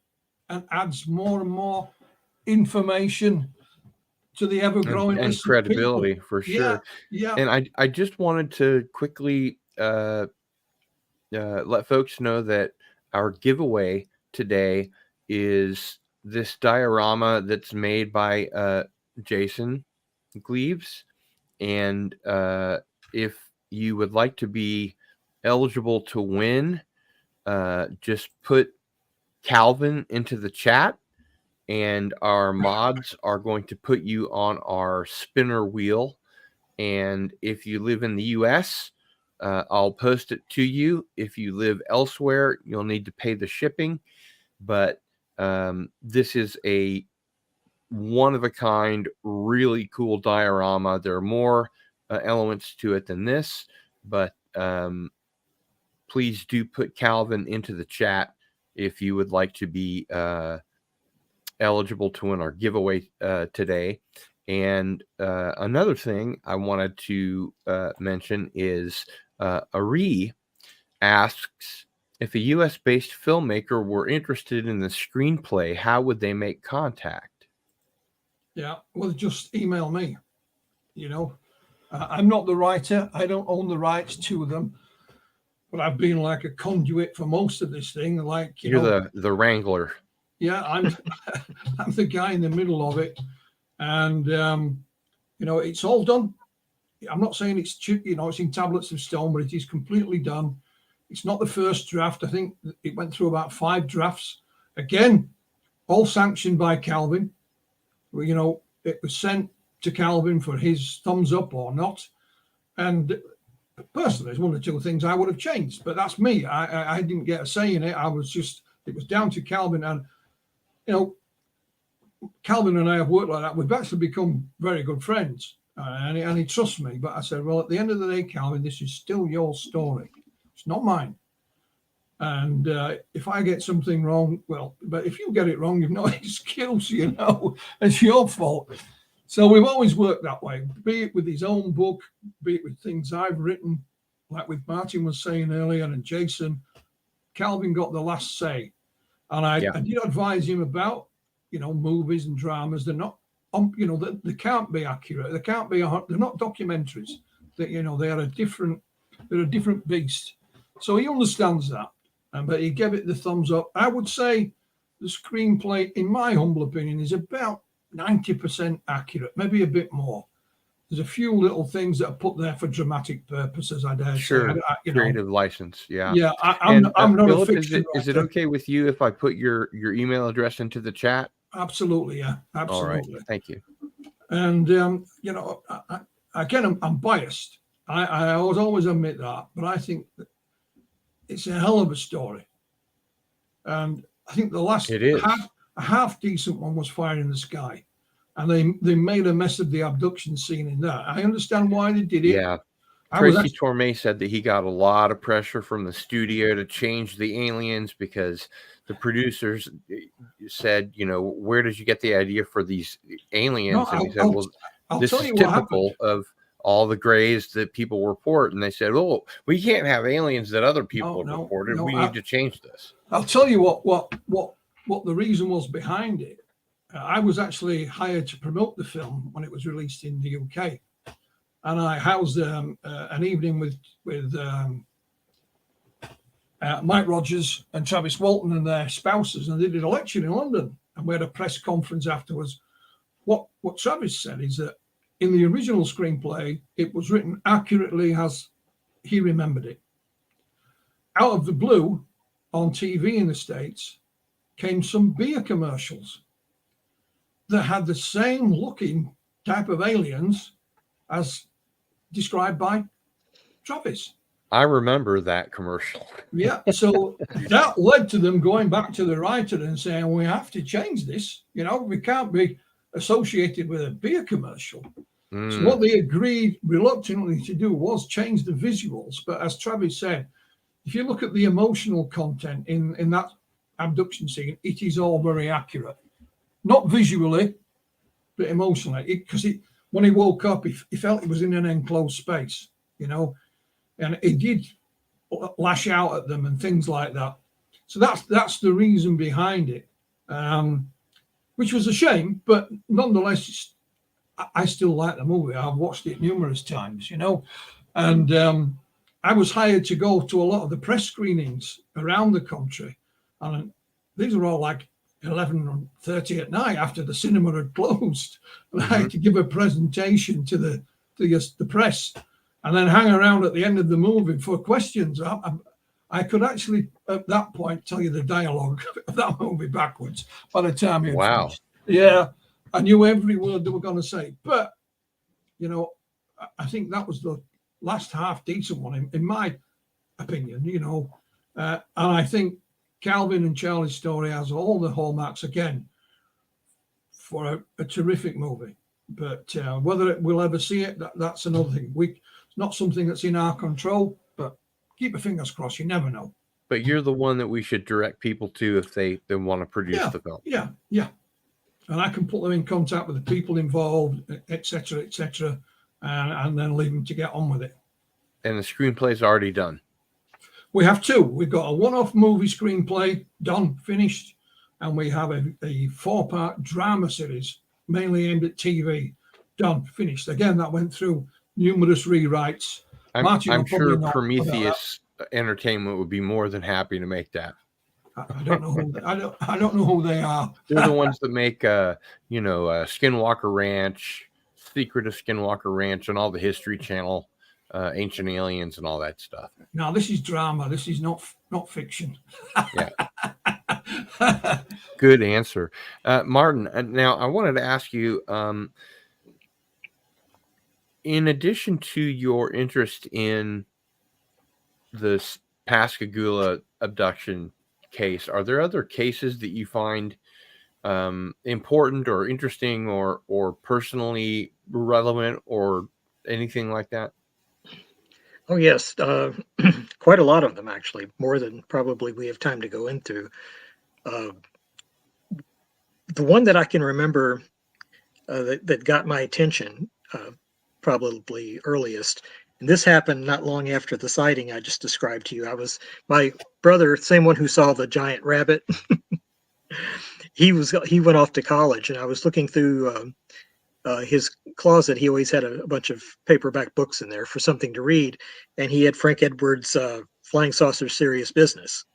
and adds more and more information to the ever-growing and list credibility, of people. for sure. Yeah. And I just wanted to quickly let folks know that our giveaway today is this diorama that's made by Jason Gleaves. And if you would like to be eligible to win, just put Calvin into the chat, and our mods are going to put you on our spinner wheel. And if you live in the US, I'll post it to you. If you live elsewhere, you'll need to pay the shipping. But this is a one-of-a-kind, really cool diorama. There are more elements to it than this, but please do put Calvin into the chat if you would like to be eligible to win our giveaway today. And another thing I wanted to mention is Ari asks, if a US-based filmmaker were interested in the screenplay, how would they make contact? Yeah, well, just email me. I'm not the writer. I don't own the rights to them, but I've been like a conduit for most of this thing. Like You're the wrangler. Yeah, I'm the guy in the middle of it, and it's all done. I'm not saying it's it's in tablets of stone, but it is completely done. It's not the first draft. I think it went through about 5 drafts. Again, all sanctioned by Calvin. It was sent to Calvin for his thumbs up or not. And personally, there's 1 or 2 things I would have changed, but that's me. I didn't get a say in it. It was down to Calvin. And, Calvin and I have worked like that. We've actually become very good friends, and he trusts me. But I said, well, at the end of the day, Calvin, this is still your story. It's not mine. And if I get something wrong, well, but if you get it wrong, you've no excuse, it's your fault. So we've always worked that way, be it with his own book, be it with things I've written, like with Martin was saying earlier, and Jason. Calvin got the last say. And I did advise him about, movies and dramas. They're not, they can't be accurate. They can't be, they're not documentaries. They are a different beast. So he understands that. But he gave it the thumbs up. I would say the screenplay, in my humble opinion, is about 90% accurate, maybe a bit more. There's a few little things that are put there for dramatic purposes, I dare say. Creative license, yeah. Yeah, I'm not Philip, a fiction is it okay with you if I put your email address into the chat? Absolutely, yeah, absolutely. All right, thank you. And I'm biased. I always admit that, but I think that it's a hell of a story. And I think the last half decent one was Fire in the Sky. And they made a mess of the abduction scene in that. I understand why they did it. Yeah. Tracy Torme said that he got a lot of pressure from the studio to change the aliens because the producers said, you know, where did you get the idea for these aliens? And he said, well, this is typical of all the grays that people report. And they said, oh, we can't have aliens that other people have reported. We need to change this. I'll tell you what the reason was behind it. I was actually hired to promote the film when it was released in the UK. And I housed an evening with Mike Rogers and Travis Walton and their spouses, and they did a lecture in London. And we had a press conference afterwards. What Travis said is that in the original screenplay, it was written accurately as he remembered it. Out of the blue, on TV in the States, came some beer commercials that had the same looking type of aliens as described by Travis. I remember that commercial. Yeah, so that led to them going back to the writer and saying, we have to change this. You know, we can't be associated with a beer commercial. So what they agreed reluctantly to do was change the visuals. But as Travis said, if you look at the emotional content in that abduction scene, it is all very accurate. Not visually, but emotionally. Because when he woke up, he felt he was in an enclosed space, you know, and it did lash out at them and things like that. So that's the reason behind it, which was a shame, but nonetheless, I still like the movie. I've watched it numerous times, you know, and I was hired to go to a lot of the press screenings around the country, and these were all like 11:30 at night after the cinema had closed, and I had to give a presentation to the press, and then hang around at the end of the movie for questions. I could actually at that point tell you the dialogue of that movie backwards by the time it finished. Yeah, I knew every word they were going to say, but you know, I think that was the last half decent one in my opinion. You know, and I think Calvin and Charlie's story has all the hallmarks again for a terrific movie. But whether we'll ever see it, that's another thing. It's not something that's in our control, but keep your fingers crossed. You never know. But you're the one that we should direct people to if they want to produce the film. Yeah. And I can put them in contact with the people involved, etc., and then leave them to get on with it. And the screenplay's already done. We have two. We've got a one-off movie screenplay done, finished, and we have a 4-part drama series, mainly aimed at TV, done, finished. Again, that went through numerous rewrites. I'm sure Prometheus Entertainment would be more than happy to make that. I don't know. I don't know who they are. They're the ones that make, Skinwalker Ranch, Secret of Skinwalker Ranch, and all the History Channel, Ancient Aliens, and all that stuff. Now this is drama. This is not fiction. Yeah. Good answer, Martin. Now I wanted to ask you, in addition to your interest in the Pascagoula abduction case, are there other cases that you find important or interesting or personally relevant or anything like that? Oh, yes. Quite a lot of them, actually, more than probably we have time to go into. The one that I can remember that got my attention probably earliest, and this happened not long after the sighting I just described to you. My brother, same one who saw the giant rabbit, he went off to college, and I was looking through his closet. He always had a bunch of paperback books in there for something to read, and he had Frank Edwards' Flying Saucer Serious Business.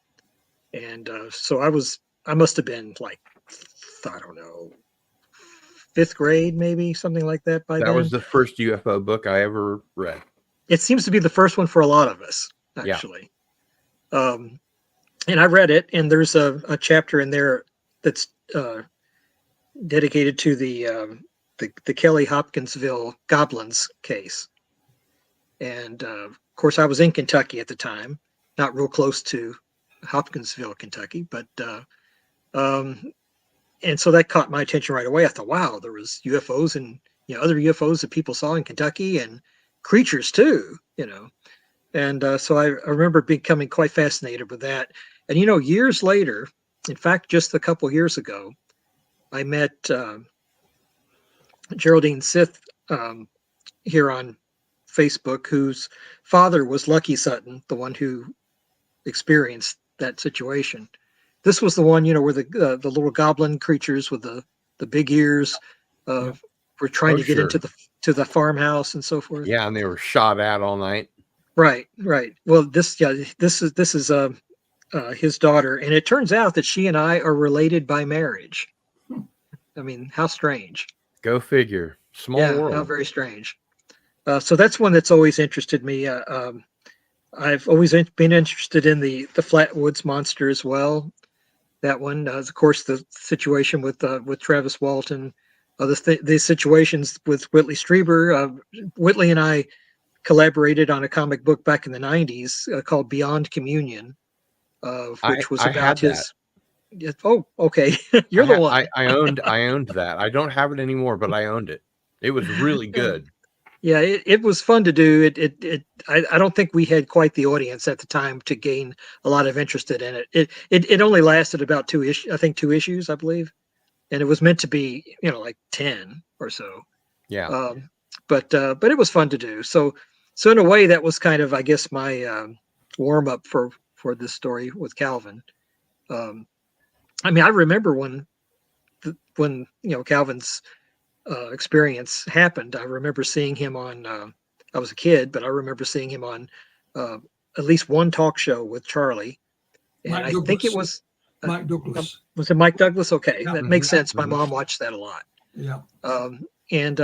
And so I must have been like, I don't know, 5th grade, maybe something like that by then. That was the first UFO book I ever read. It seems to be the first one for a lot of us, actually. Yeah. And I read it, and there's a chapter in there that's dedicated to the Kelly Hopkinsville Goblins case. And of course, I was in Kentucky at the time, not real close to Hopkinsville, Kentucky, but and so that caught my attention right away. I thought, wow, there was UFOs and other UFOs that people saw in Kentucky, and creatures too. you know. And so I remember becoming quite fascinated with that. And, years later, in fact, just a couple years ago, I met Geraldine Sith here on Facebook, whose father was Lucky Sutton, the one who experienced that situation. This was the one, where the little goblin creatures with the big ears were trying to get sure. into the farmhouse and so forth. Yeah, and they were shot at all night. Right. Well, this is his daughter, and it turns out that she and I are related by marriage. I mean, how strange. Go figure. Small world. How very strange. So that's one that's always interested me. I've always been interested in the Flatwoods Monster as well. That one, of course, the situation with Travis Walton, the situations with Whitley Strieber. Whitley and I collaborated on a comic book back in the 90s called Beyond Communion, which was about his. Oh, okay. You're the one. I owned that. I don't have it anymore, but I owned it. It was really good. Yeah, it was fun to do. I don't think we had quite the audience at the time to gain a lot of interest in it. It only lasted about 2 issues, I think 2 issues, I believe. And it was meant to be, like 10 or so. Yeah. But it was fun to do. So in a way, that was kind of, I guess, my warm up for this story with Calvin. I mean, I remember when Calvin's experience happened. I remember seeing him on. I was a kid, but I remember seeing him on at least one talk show with Charlie, and I think it was Mike Douglas. Was it Mike Douglas? Okay, Yeah. that makes sense. My mom watched that a lot. Yeah. And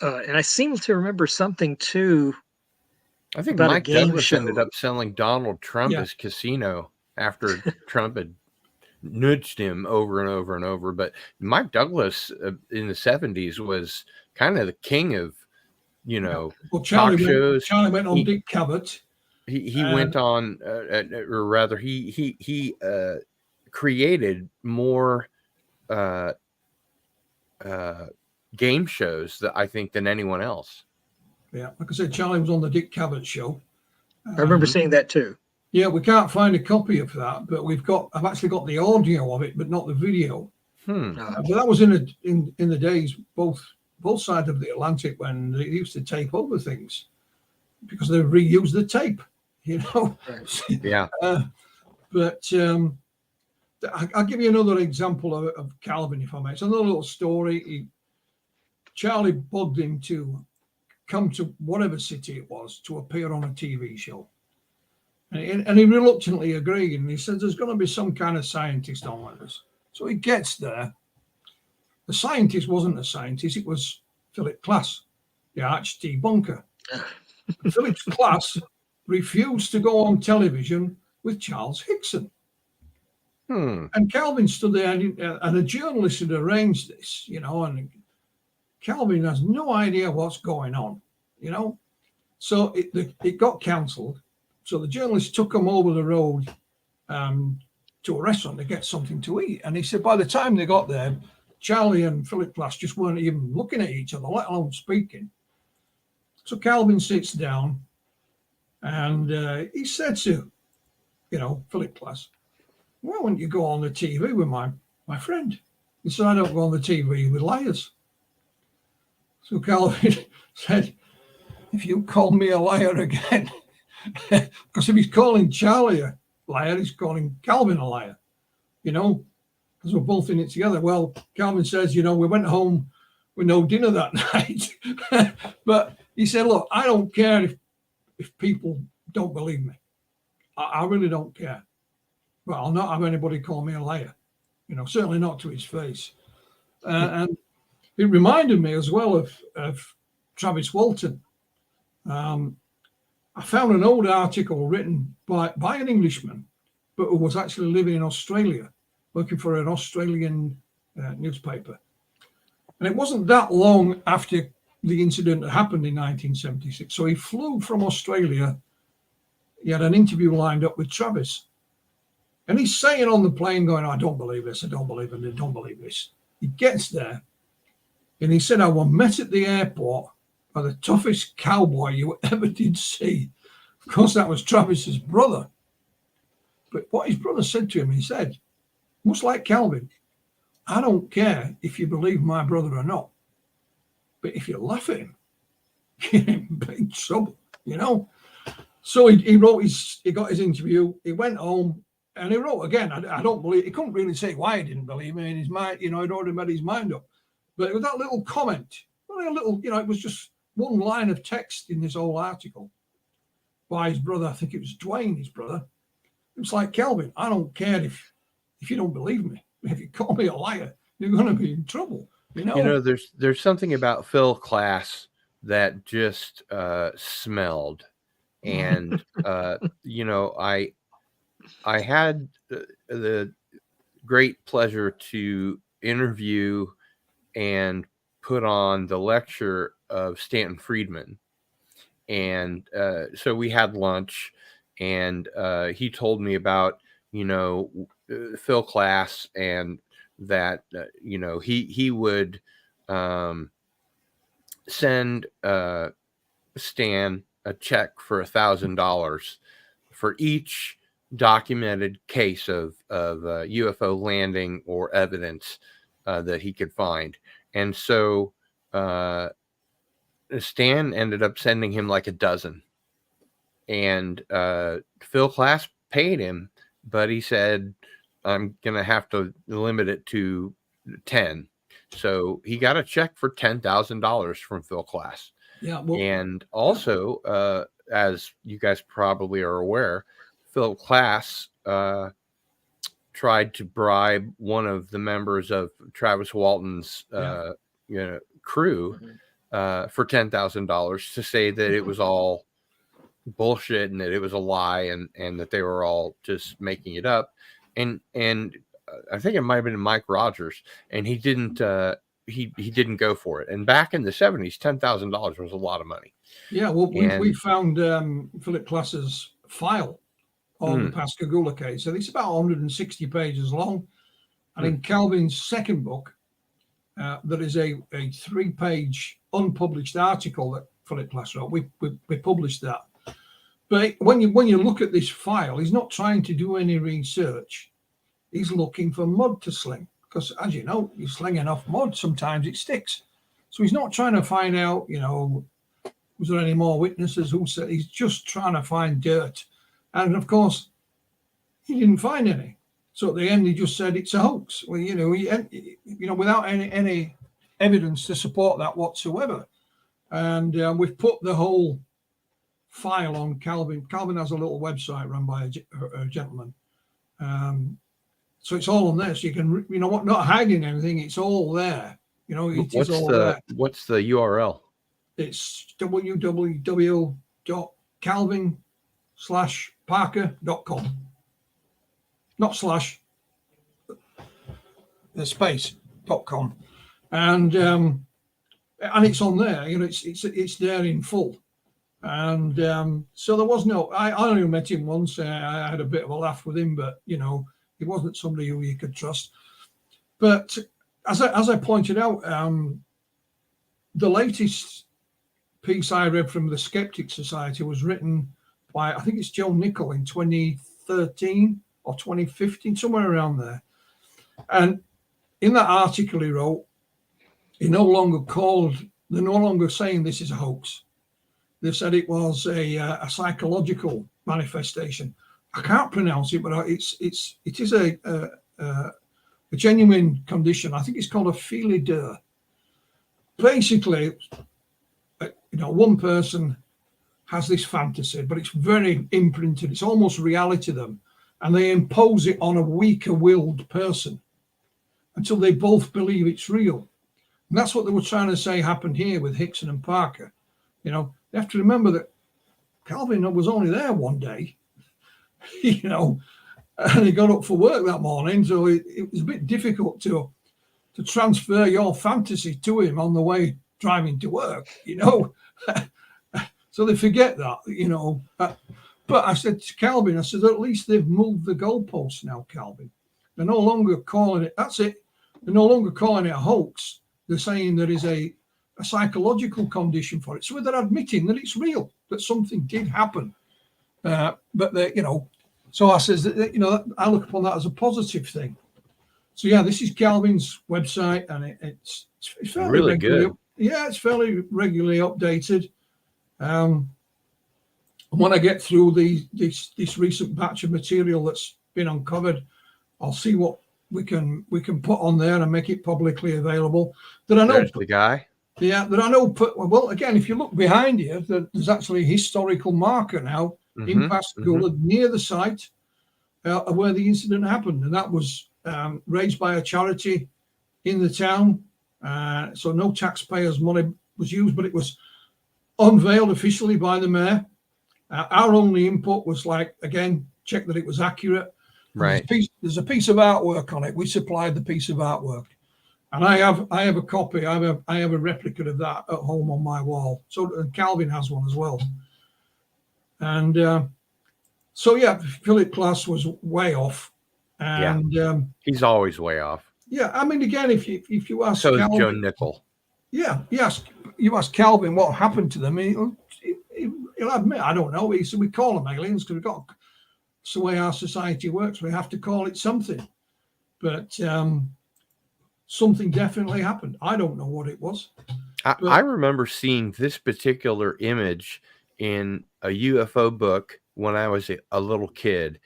I seem to remember something too. I think about a Mike game Douglas show. ended up selling Donald Trump as casino after Trump had nudged him over and over and over. But Mike Douglas in the 70s was kind of the king of, Charlie talk shows. Charlie went on Dick Cavett. He went on, or rather, he created more game shows that I think than anyone else. Yeah, like I said, Charlie was on the Dick Cavett show. I remember seeing that too. Yeah, we can't find a copy of that, but I've actually got the audio of it, but not the video. But that was in the days, both sides of the Atlantic, when they used to tape over things because they reused the tape, Yeah. But I'll give you another example of Calvin, if I may. It's another little story. Charlie bugged him to come to whatever city it was to appear on a TV show. And he reluctantly agreed. And he said, there's going to be some kind of scientist on with us. So he gets there. The scientist wasn't a scientist. It was Philip Klass, the arch debunker. Philip Klass refused to go on television with Charles Hickson. And Calvin stood there, and a journalist had arranged this, and Calvin has no idea what's going on, So it got cancelled. So the journalist took him over the road to a restaurant to get something to eat. And he said by the time they got there, Charlie and Philip Glass just weren't even looking at each other, let alone speaking. So Calvin sits down and he said to, Philip Glass, why wouldn't you go on the TV with my friend? He said, I don't go on the TV with liars. So Calvin said, if you call me a liar again, because if he's calling Charlie a liar, he's calling Calvin a liar, because we're both in it together. Well, Calvin says, we went home with no dinner that night. But he said, look, I don't care if people don't believe me. I really don't care. But I'll not have anybody call me a liar, certainly not to his face. And it reminded me as well of Travis Walton. I found an old article written by an Englishman, but who was actually living in Australia, working for an Australian newspaper. And it wasn't that long after the incident that happened in 1976. So he flew from Australia. He had an interview lined up with Travis. And he's saying on the plane, going, I don't believe this, I don't believe it, I don't believe this. He gets there, and he said, I was met at the airport by the toughest cowboy you ever did see. Of course, that was Travis's brother. But what his brother said to him, he said, much like Calvin, I don't care if you believe my brother or not, but if you laugh at him, you're in big trouble, you know? So he got his interview, he went home, and he wrote again. I don't believe, he couldn't really say why he didn't believe me in his mind, you know, he'd already made his mind up. But it was that little comment, only a little, you know, it was just one line of text in this whole article by his brother. I think it was Dwayne, his brother. It's like, Calvin, I don't care if you don't believe me. If you call me a liar, you're going to be in trouble. You know, there's something about Phil Class that just smelled, and you know, I had the great pleasure to interview and put on the lecture of Stanton Friedman, and so we had lunch, and he told me about, you know, Phil Class, and that you know, he would send Stan a check for $1,000 for each documented case of UFO landing or evidence that he could find. And so Stan ended up sending him like a dozen, and Phil Class paid him, but he said, I'm going to have to limit it to 10. So he got a check for $10,000 from Phil Class. Yeah. Well, and also, as you guys probably are aware, Phil Class tried to bribe one of the members of Travis Walton's you know, crew for $10,000 to say that it was all bullshit and that it was a lie, and that they were all just making it up. And I think it might have been Mike Rogers, and he didn't go for it. And back in the 70s, $10,000 was a lot of money. Yeah, well, we found Philip Class's file on the Pascagoula case. So it's about 160 pages long. And in Calvin's second book, there is a 3-page unpublished article that Philip Class wrote. We published that. But when you look at this file, he's not trying to do any research. He's looking for mud to sling, because, as you know, you sling enough mud, sometimes it sticks. So he's not trying to find out, you know, was there any more witnesses who said. He's just trying to find dirt. And of course, he didn't find any. So at the end, he just said it's a hoax. Well, you know, without any evidence to support that whatsoever. And we've put the whole file on Calvin. Calvin has a little website run by a gentleman. So it's all on there. So you can, you know what, not hiding anything. It's all there. You know, it's all there. What's the URL? It's www.calvin/parker.com. Not slash, the space.com. And it's on there. You know, it's there in full. And so there was no, I only met him once. I had a bit of a laugh with him, but, you know, he wasn't somebody who you could trust. But as I pointed out, the latest piece I read from the Skeptic Society was written by, I think it's Joe Nickell, in 2013 or 2015, somewhere around there. And in that article he wrote, they're no longer saying this is a hoax. They said it was a psychological manifestation. I can't pronounce it, but it is a genuine condition. I think it's called a filet d'oeil. Basically, you know, one person has this fantasy, but it's very imprinted. It's almost reality to them, and they impose it on a weaker-willed person until they both believe it's real. And that's what they were trying to say happened here with Hickson and Parker. You know, you have to remember that Calvin was only there one day, you know, and he got up for work that morning. So it was a bit difficult to transfer your fantasy to him on the way driving to work, you know. So they forget that, you know. But I said to Calvin, I said, at least they've moved the goalposts now, Calvin. They're no longer calling it, that's it. They're no longer calling it a hoax. They're saying there is a a psychological condition for it. So they're admitting that it's real, that something did happen. But they, so I says that, I look upon that as a positive thing. So yeah, this is Calvin's website, and it's fairly really regularly, good. Yeah, it's fairly regularly updated. And when I get through this recent batch of material that's been uncovered, I'll see what we can put on there and make it publicly available. That I know. There's the guy. Yeah, that I know. Well, again, if you look behind you, there's actually a historical marker now in Pascagoula near the site where the incident happened, and that was raised by a charity in the town. So no taxpayers' money was used, but it was unveiled officially by the mayor. Our only input was check that it was accurate. Right. There's a piece of artwork on it. We supplied the piece of artwork, and I have a copy. I have a replica of that at home on my wall. So Calvin has one as well. And so yeah, Philip Glass was way off, and he's always way off. Yeah, I mean, again, if you ask, so Calvin, is Joe Nickel. Yeah, you ask Calvin what happened to them, he'll admit, I don't know. He said we call them aliens because it's the way our society works. We have to call it something, but something definitely happened. I don't know what it was. I remember seeing this particular image in a UFO book when I was a little kid.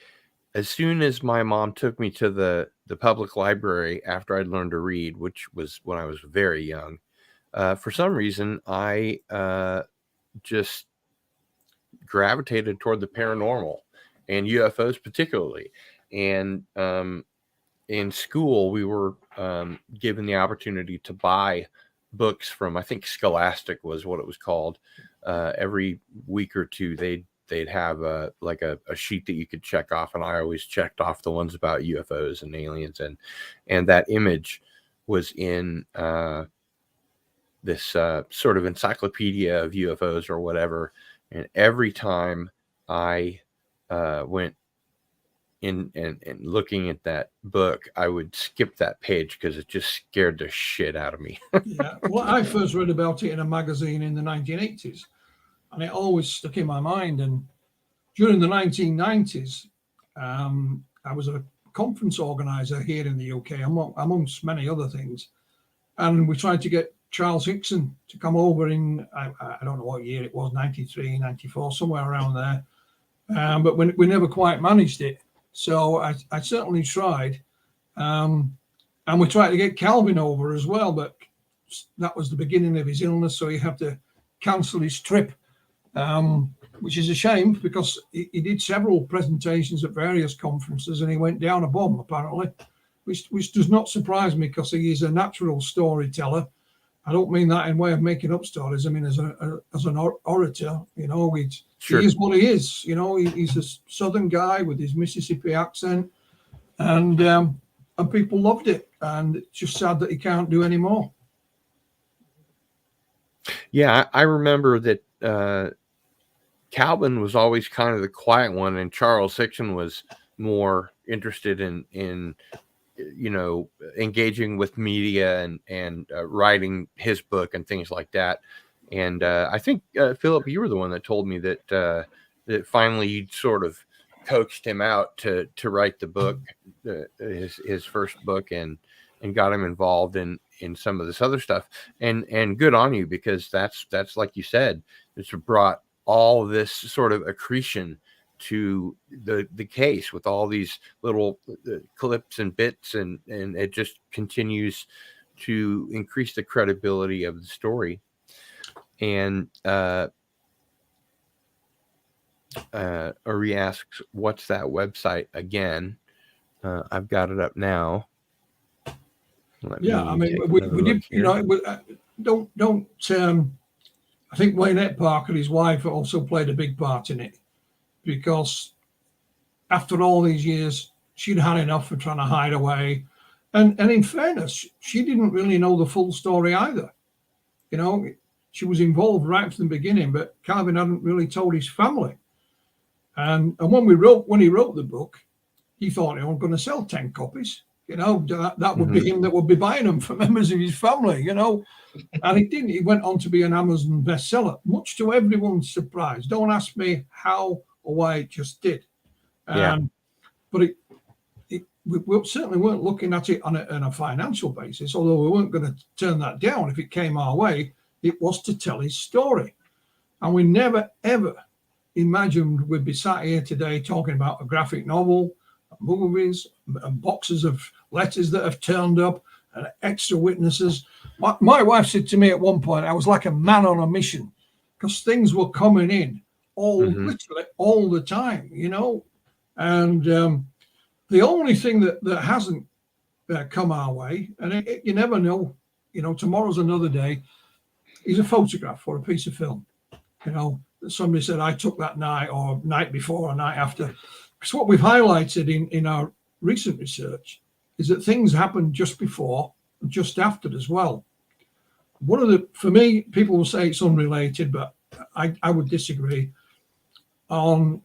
As soon as my mom took me to the public library after I'd learned to read, which was when I was very young, for some reason, I just gravitated toward the paranormal and UFOs particularly. And in school, we were given the opportunity to buy books from, I think Scholastic was what it was called. Every week or two, they'd have a sheet that you could check off, and I always checked off the ones about UFOs and aliens, and that image was in this sort of encyclopedia of UFOs or whatever. And every time I went in and looking at that book, I would skip that page because it just scared the shit out of me. Yeah, well, I first read about it in a magazine in the 1980s, and it always stuck in my mind. And during the 1990s, I was a conference organizer here in the UK, amongst many other things. And we tried to get Charles Hickson to come over in, I don't know what year it was, 93, 94, somewhere around there. But we never quite managed it. So I certainly tried. And we tried to get Calvin over as well, but that was the beginning of his illness. So he had to cancel his trip, which is a shame because he did several presentations at various conferences and he went down a bomb, apparently, which does not surprise me because he is a natural storyteller. I don't mean that in way of making up stories. I mean, as an orator, Sure. He is what he is. He's a Southern guy with his Mississippi accent, and people loved it. And it's just sad that he can't do any more. Yeah, I remember that Calvin was always kind of the quiet one, and Charles Hickson was more interested in engaging with media and writing his book and things like that. And I think, Philip, you were the one that told me that finally you sort of coaxed him out to write the book, his first book, and got him involved in some of this other stuff. And good on you, because that's like you said, it's brought all this sort of accretion to the case with all these little clips and bits, and it just continues to increase the credibility of the story. And Uri asks, what's that website again? I've got it up now. I mean, we did, don't I think Waynette Parker, his wife, also played a big part in it, because after all these years, she'd had enough of trying to hide away. And in fairness, she didn't really know the full story either. She was involved right from the beginning, but Calvin hadn't really told his family. And when he wrote the book, he thought, I'm going to sell 10 copies. You know, that would be him that would be buying them for members of his family, you know. And he didn't. He went on to be an Amazon bestseller, much to everyone's surprise. Don't ask me how or why it just did. But we certainly weren't looking at it on a financial basis, although we weren't going to turn that down if it came our way. It was to tell his story. And we never, ever imagined we'd be sat here today talking about a graphic novel, movies, and boxes of letters that have turned up, and extra witnesses. My wife said to me at one point, I was like a man on a mission, because things were coming in literally all the time, you know. And the only thing that hasn't come our way, and you never know, you know, tomorrow's another day, is a photograph or a piece of film. You know, somebody said I took that night or night before or night after. Because what we've highlighted in our recent research is that things happen just before and just after as well. For me, people will say it's unrelated, but I would disagree. On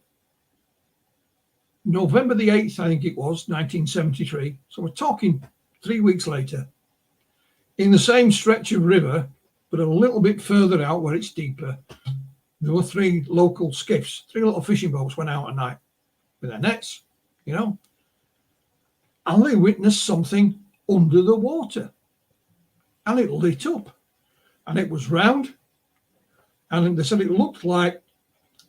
November the 8th, I think it was, 1973, so we're talking 3 weeks later, in the same stretch of river, but a little bit further out where it's deeper, there were 3 local skiffs, 3 little fishing boats went out at night with their nets, you know, and they witnessed something under the water, and it lit up, and it was round, and they said it looked like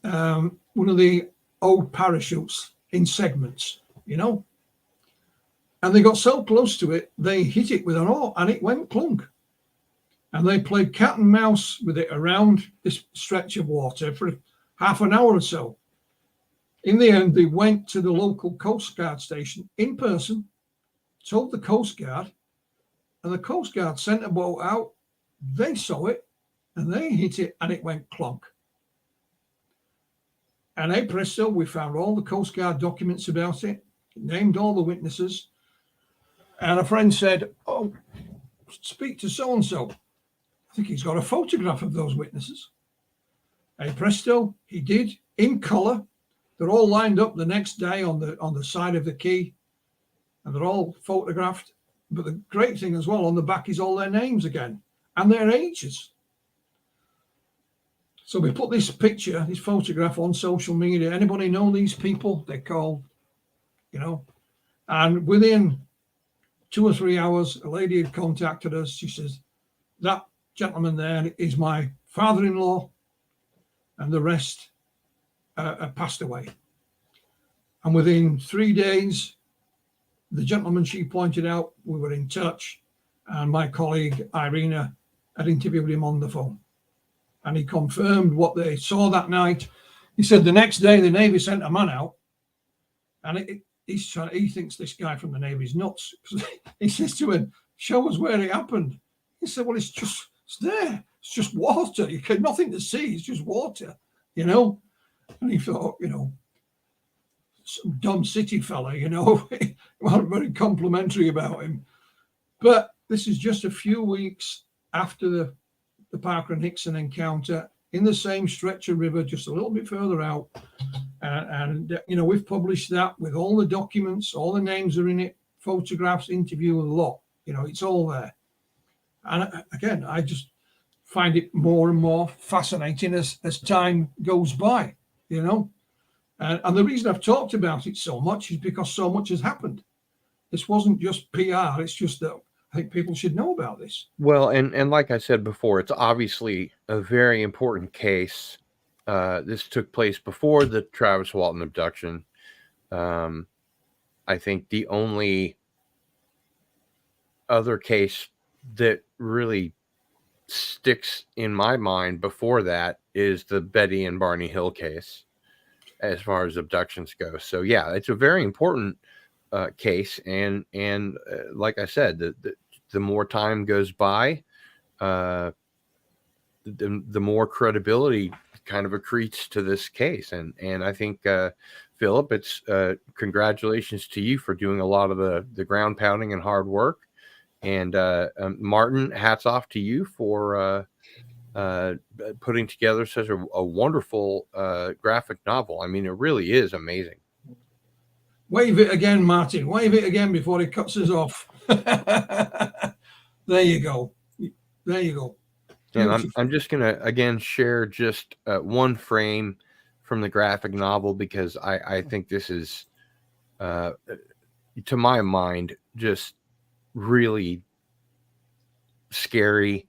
one of the old parachutes in segments, you know, and they got so close to it, they hit it with an oar, and it went clunk. And they played cat and mouse with it around this stretch of water for half an hour or so. In the end, they went to the local Coast Guard station in person, told the Coast Guard, and the Coast Guard sent a boat out. They saw it, and they hit it, and it went clunk. And hey presto, we found all the Coast Guard documents about it, named all the witnesses. And a friend said, oh, speak to so-and-so. I think he's got a photograph of those witnesses. Hey presto, he did, in colour. They're all lined up the next day on the side of the quay, and they're all photographed. But the great thing as well, on the back is all their names again and their ages. So we put this picture, this photograph on social media. Anybody know these people? They're called, you know, and within 2 or 3 hours, a lady had contacted us. She says, that gentleman there is my father-in-law, and the rest passed away. And within 3 days, the gentleman she pointed out, we were in touch, and my colleague Irina had interviewed him on the phone, and he confirmed what they saw that night. He said the next day the Navy sent a man out, and he thinks this guy from the Navy's nuts. He says to him, show us where it happened. He said, well, it's there. It's just water. You get nothing to see. It's just water, you know. And he thought, you know, some dumb city fella, you know, wasn't very complimentary about him. But this is just a few weeks after the Parker and Hickson encounter in the same stretch of river, just a little bit further out. And you know, we've published that with all the documents, all the names are in it, photographs, interview, a lot. You know, it's all there. And again, I just find it more and more fascinating as time goes by, you know. And the reason I've talked about it so much is because so much has happened. This wasn't just PR. It's just that I think people should know about this. Well, and like I said before, it's obviously a very important case. This took place before the Travis Walton abduction. I think the only other case that really sticks in my mind before that is the Betty and Barney Hill case, as far as abductions go. So yeah, it's a very important case, and like I said, the more time goes by, the more credibility kind of accretes to this case. And I think Philip, it's congratulations to you for doing a lot of the ground pounding and hard work. And Martin, hats off to you for putting together such a wonderful graphic novel. I mean, it really is amazing. Wave it again, Martin. Wave it again before he cuts us off. There you go. There you go. And I'm just gonna again share just one frame from the graphic novel, because I think this is, to my mind, just really scary.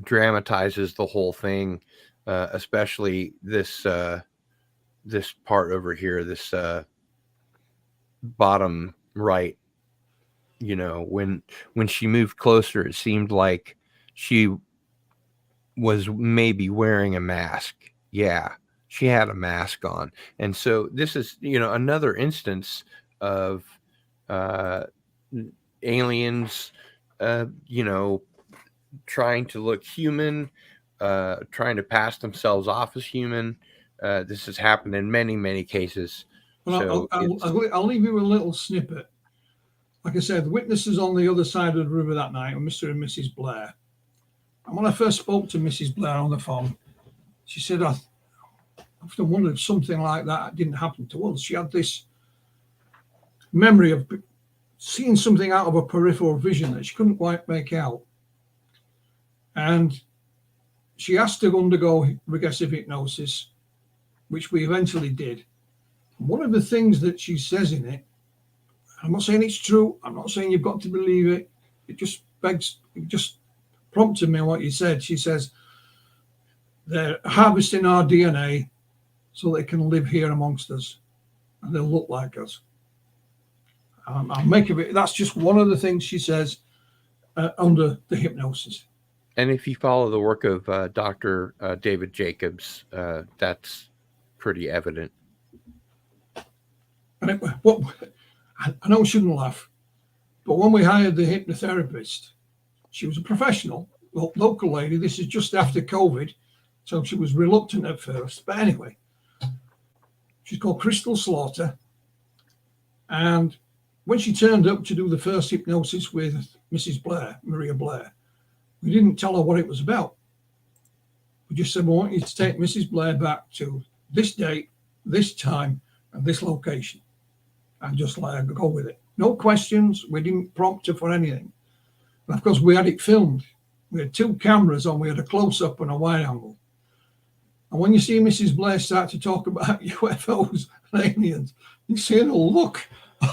Dramatizes the whole thing, especially this this part over here, this bottom right. You know, when she moved closer, it seemed like she was maybe wearing a mask. Yeah, she had a mask on. And so this is, you know, another instance of aliens, you know, trying to look human, trying to pass themselves off as human. This has happened in many, many cases. Well, So I'll leave you a little snippet. Like I said, the witnesses on the other side of the river that night were Mr. and Mrs. Blair. And when I first spoke to Mrs. Blair on the phone, she said, I often wondered if something like that didn't happen to us. She had this memory of seeing something out of a peripheral vision that she couldn't quite make out. And she asked to undergo regressive hypnosis, which we eventually did. And one of the things that she says in it, I'm not saying it's true, I'm not saying you've got to believe it, it just prompted me what you said. She says, they're harvesting our DNA so they can live here amongst us and they'll look like us. I'll make of it. That's just one of the things she says under the hypnosis. and if you follow the work of Dr. David Jacobs, that's pretty evident. And I know I shouldn't laugh, but when we hired the hypnotherapist, she was a professional, local lady. This is just after COVID, so she was reluctant at first. But anyway, she's called Crystal Slaughter. And when she turned up to do the first hypnosis with Mrs. Blair, Maria Blair, we didn't tell her what it was about. We just said, we want you to take Mrs. Blair back to this date, this time, and this location, and just let her go with it. No questions. We didn't prompt her for anything. And of course, we had it filmed. We had 2 cameras on. We had a close-up and a wide angle. And when you see Mrs. Blair start to talk about UFOs and aliens, you see the look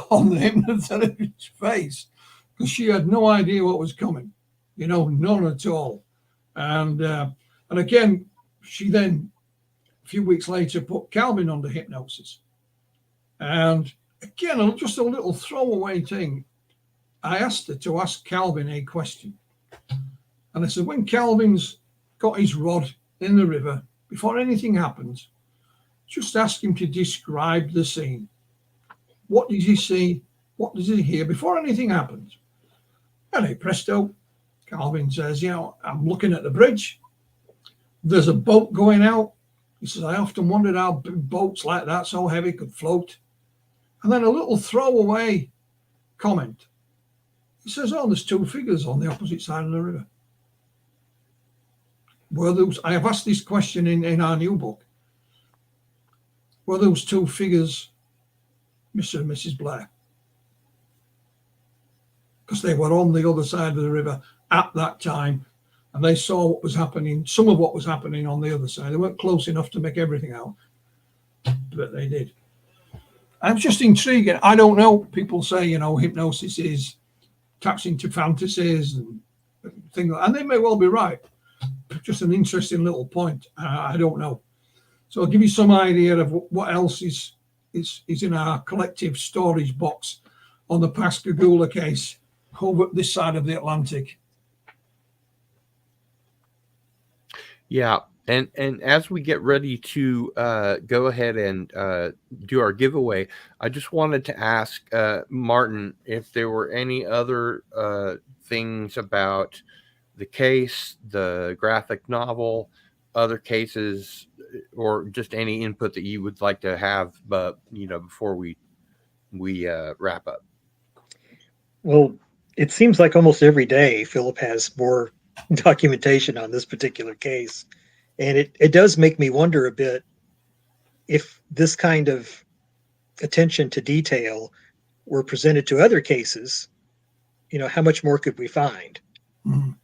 on the hypnotherapist's face, because she had no idea what was coming. You know, none at all. And again, she then, a few weeks later, put Calvin under hypnosis. And again, just a little throwaway thing. I asked her to ask Calvin a question. And I said, when Calvin's got his rod in the river, before anything happens, just ask him to describe the scene. What does he see? What does he hear before anything happens? And hey, presto, Calvin says, you know, I'm looking at the bridge. There's a boat going out. He says, I often wondered how big boats like that, so heavy, could float. And then a little throwaway comment. He says, oh, there's 2 figures on the opposite side of the river. Were those, I have asked this question in our new book. Were those 2 figures Mr. and Mrs. Blair? Because they were on the other side of the river at that time, and they saw what was happening, some of what was happening on the other side. They weren't close enough to make everything out, but they did. I'm just intriguing. I don't know. People say, you know, hypnosis is taps into fantasies and things, and they may well be right. Just an interesting little point. I don't know. So I'll give you some idea of what else is in our collective storage box on the Pascagoula case over this side of the Atlantic. Yeah, and as we get ready to go ahead and do our giveaway, I just wanted to ask Martin if there were any other things about the case, the graphic novel, other cases, or just any input that you would like to have, but you know, before we wrap up. Well, it seems like almost every day Philip has more documentation on this particular case. And it does make me wonder a bit if this kind of attention to detail were presented to other cases, how much more could we find? Mhm.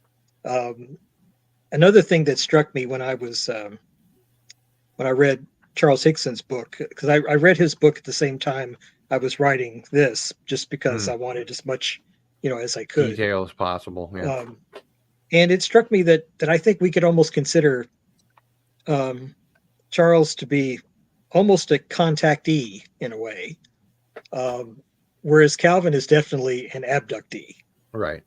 Another thing that struck me when I was when I read Charles Hickson's book, because I read his book at the same time I was writing this, just because I wanted as much, as I could. Detail as possible. Yeah. And it struck me that I think we could almost consider Charles to be almost a contactee in a way, whereas Calvin is definitely an abductee. Right.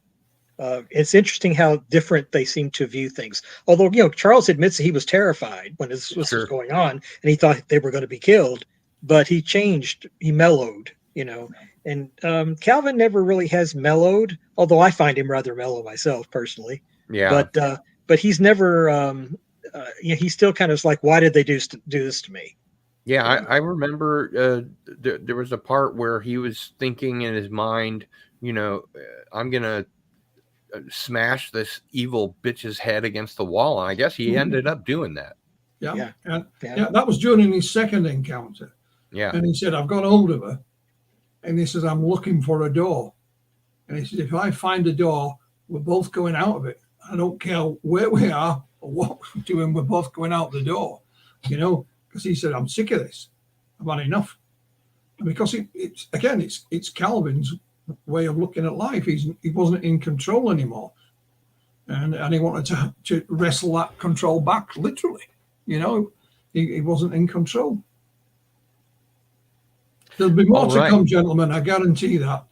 It's interesting how different they seem to view things. Although, Charles admits that he was terrified when this was going on, and he thought they were going to be killed, but he changed, he mellowed, and Calvin never really has mellowed, although I find him rather mellow myself personally. Yeah. But he's never, he's still kind of like, why did they do this to me? Yeah, I remember there was a part where he was thinking in his mind, I'm going to smash this evil bitch's head against the wall. And I guess he ended up doing that. Yeah. That was during his second encounter. Yeah. And he said, I've got hold of her. And he says, I'm looking for a door. And he said, if I find a door, we're both going out of it. I don't care where we are or what we're doing, we're both going out the door, because he said, I'm sick of this. I've had enough. And because it's Calvin's way of looking at life. He wasn't in control anymore. And he wanted to wrestle that control back, literally. He wasn't in control. There'll be more to come, gentlemen. I guarantee that.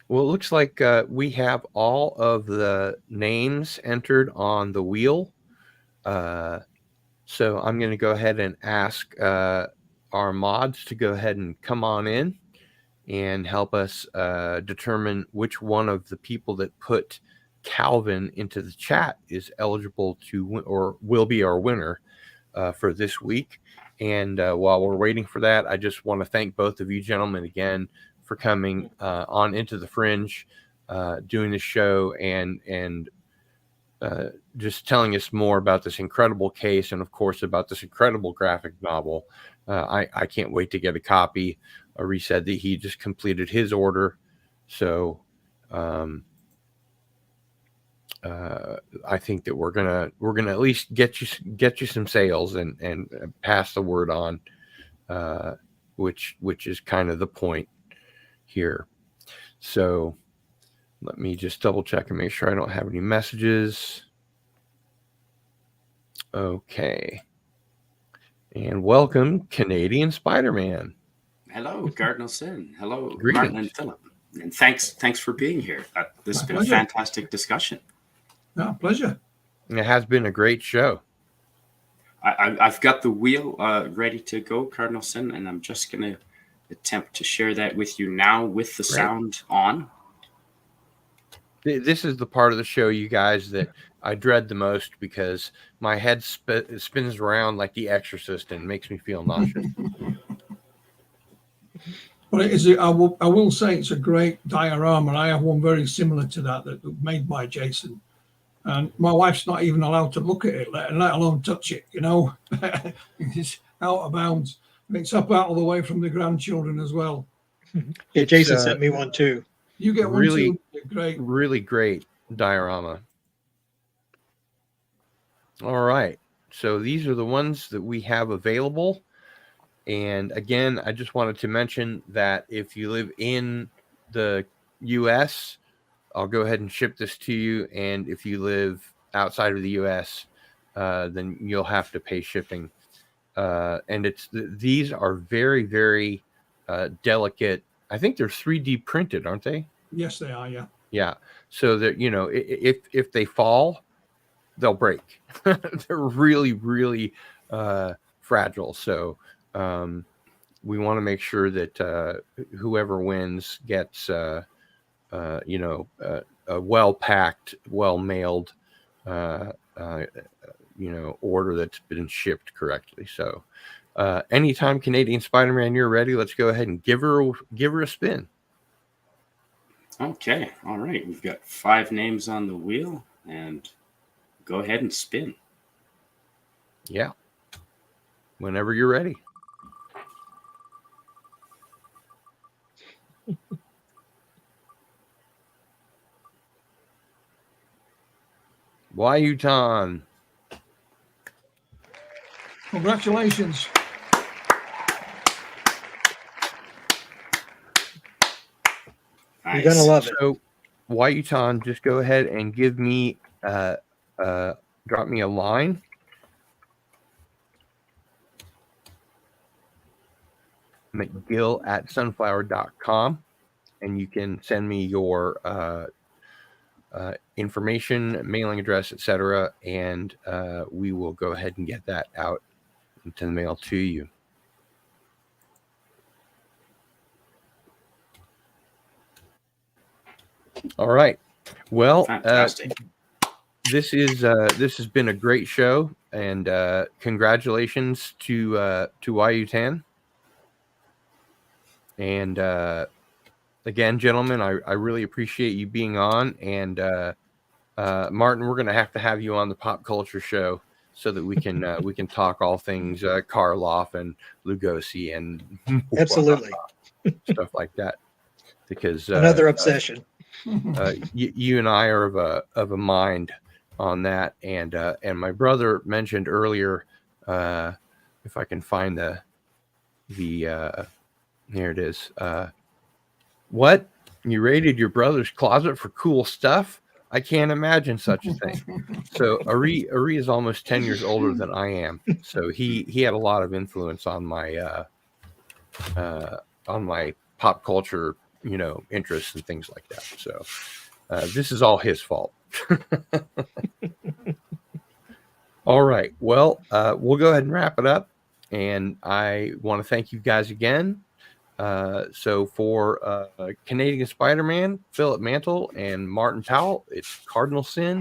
Well, it looks like we have all of the names entered on the wheel. So I'm going to go ahead and ask our mods to go ahead and come on in and help us determine which one of the people that put Calvin into the chat is eligible to win, or will be our winner for this week. And while we're waiting for that, I just want to thank both of you gentlemen again for coming on into the Fringe, doing the show, and just telling us more about this incredible case, and of course about this incredible graphic novel. I can't wait to get a copy. He said that he just completed his order, so I think that we're gonna at least get you some sales and pass the word on, which is kind of the point here. So let me just double check and make sure I don't have any messages. Okay. And welcome, Canadian Spider-Man. Hello, Cardinal Sin. Hello, Greetings. Martin and Philip. And thanks for being here. This has been a fantastic discussion. Yeah, pleasure. It has been a great show. I've got the wheel ready to go, Cardinal Sin, and I'm just going to attempt to share that with you now with the sound on. This is the part of the show, you guys, that I dread the most because my head spins around like The Exorcist and makes me feel nauseous. But I will say it's a great diorama. I have one very similar to that was made by Jason. And my wife's not even allowed to look at it, let alone touch it, It's out of bounds. And it's up out of the way from the grandchildren as well. Yeah, Jason sent me one too. You get one too. Great. Really great diorama. All right. So these are the ones that we have available. And again, I just wanted to mention that if you live in the U.S., I'll go ahead and ship this to you. And if you live outside of the U.S., then you'll have to pay shipping. And these are very, very delicate. I think they're 3D printed, aren't they? Yes, they are. Yeah. Yeah. So that, if they fall, they'll break. They're really, really fragile. So we want to make sure that whoever wins gets, a well-packed, well-mailed, order that's been shipped correctly. So anytime Canadian Spider-Man, you're ready, let's go ahead and give her a spin. Okay. All right. We've got 5 names on the wheel, and go ahead and spin. Yeah. Whenever you're ready. Wayutan. Congratulations. You're gonna love it. So, Wayutan, just go ahead and give me, drop me a line. McGill@sunflower.com, and you can send me your information, mailing address, etc., and we will go ahead and get that out into the mail to you. All right. Well, Fantastic. this has been a great show, and congratulations to Wayutan. And again, gentlemen, I really appreciate you being on. And Martin, we're going to have you on the Pop Culture Show so that we can talk all things Karloff and Lugosi and Absolutely. stuff like that. Because Another obsession. you and I are of a mind on that. And my brother mentioned earlier, if I can find the here it is. What? You raided your brother's closet for cool stuff? I can't imagine such a thing. So Ari is almost 10 years older than I am. So he had a lot of influence on my pop culture, interests and things like that. So this is all his fault. All right. Well, we'll go ahead and wrap it up. And I want to thank you guys again. So for Canadian Spider-Man, Philip Mantle, and Martin Powell, it's Cardinal Sin.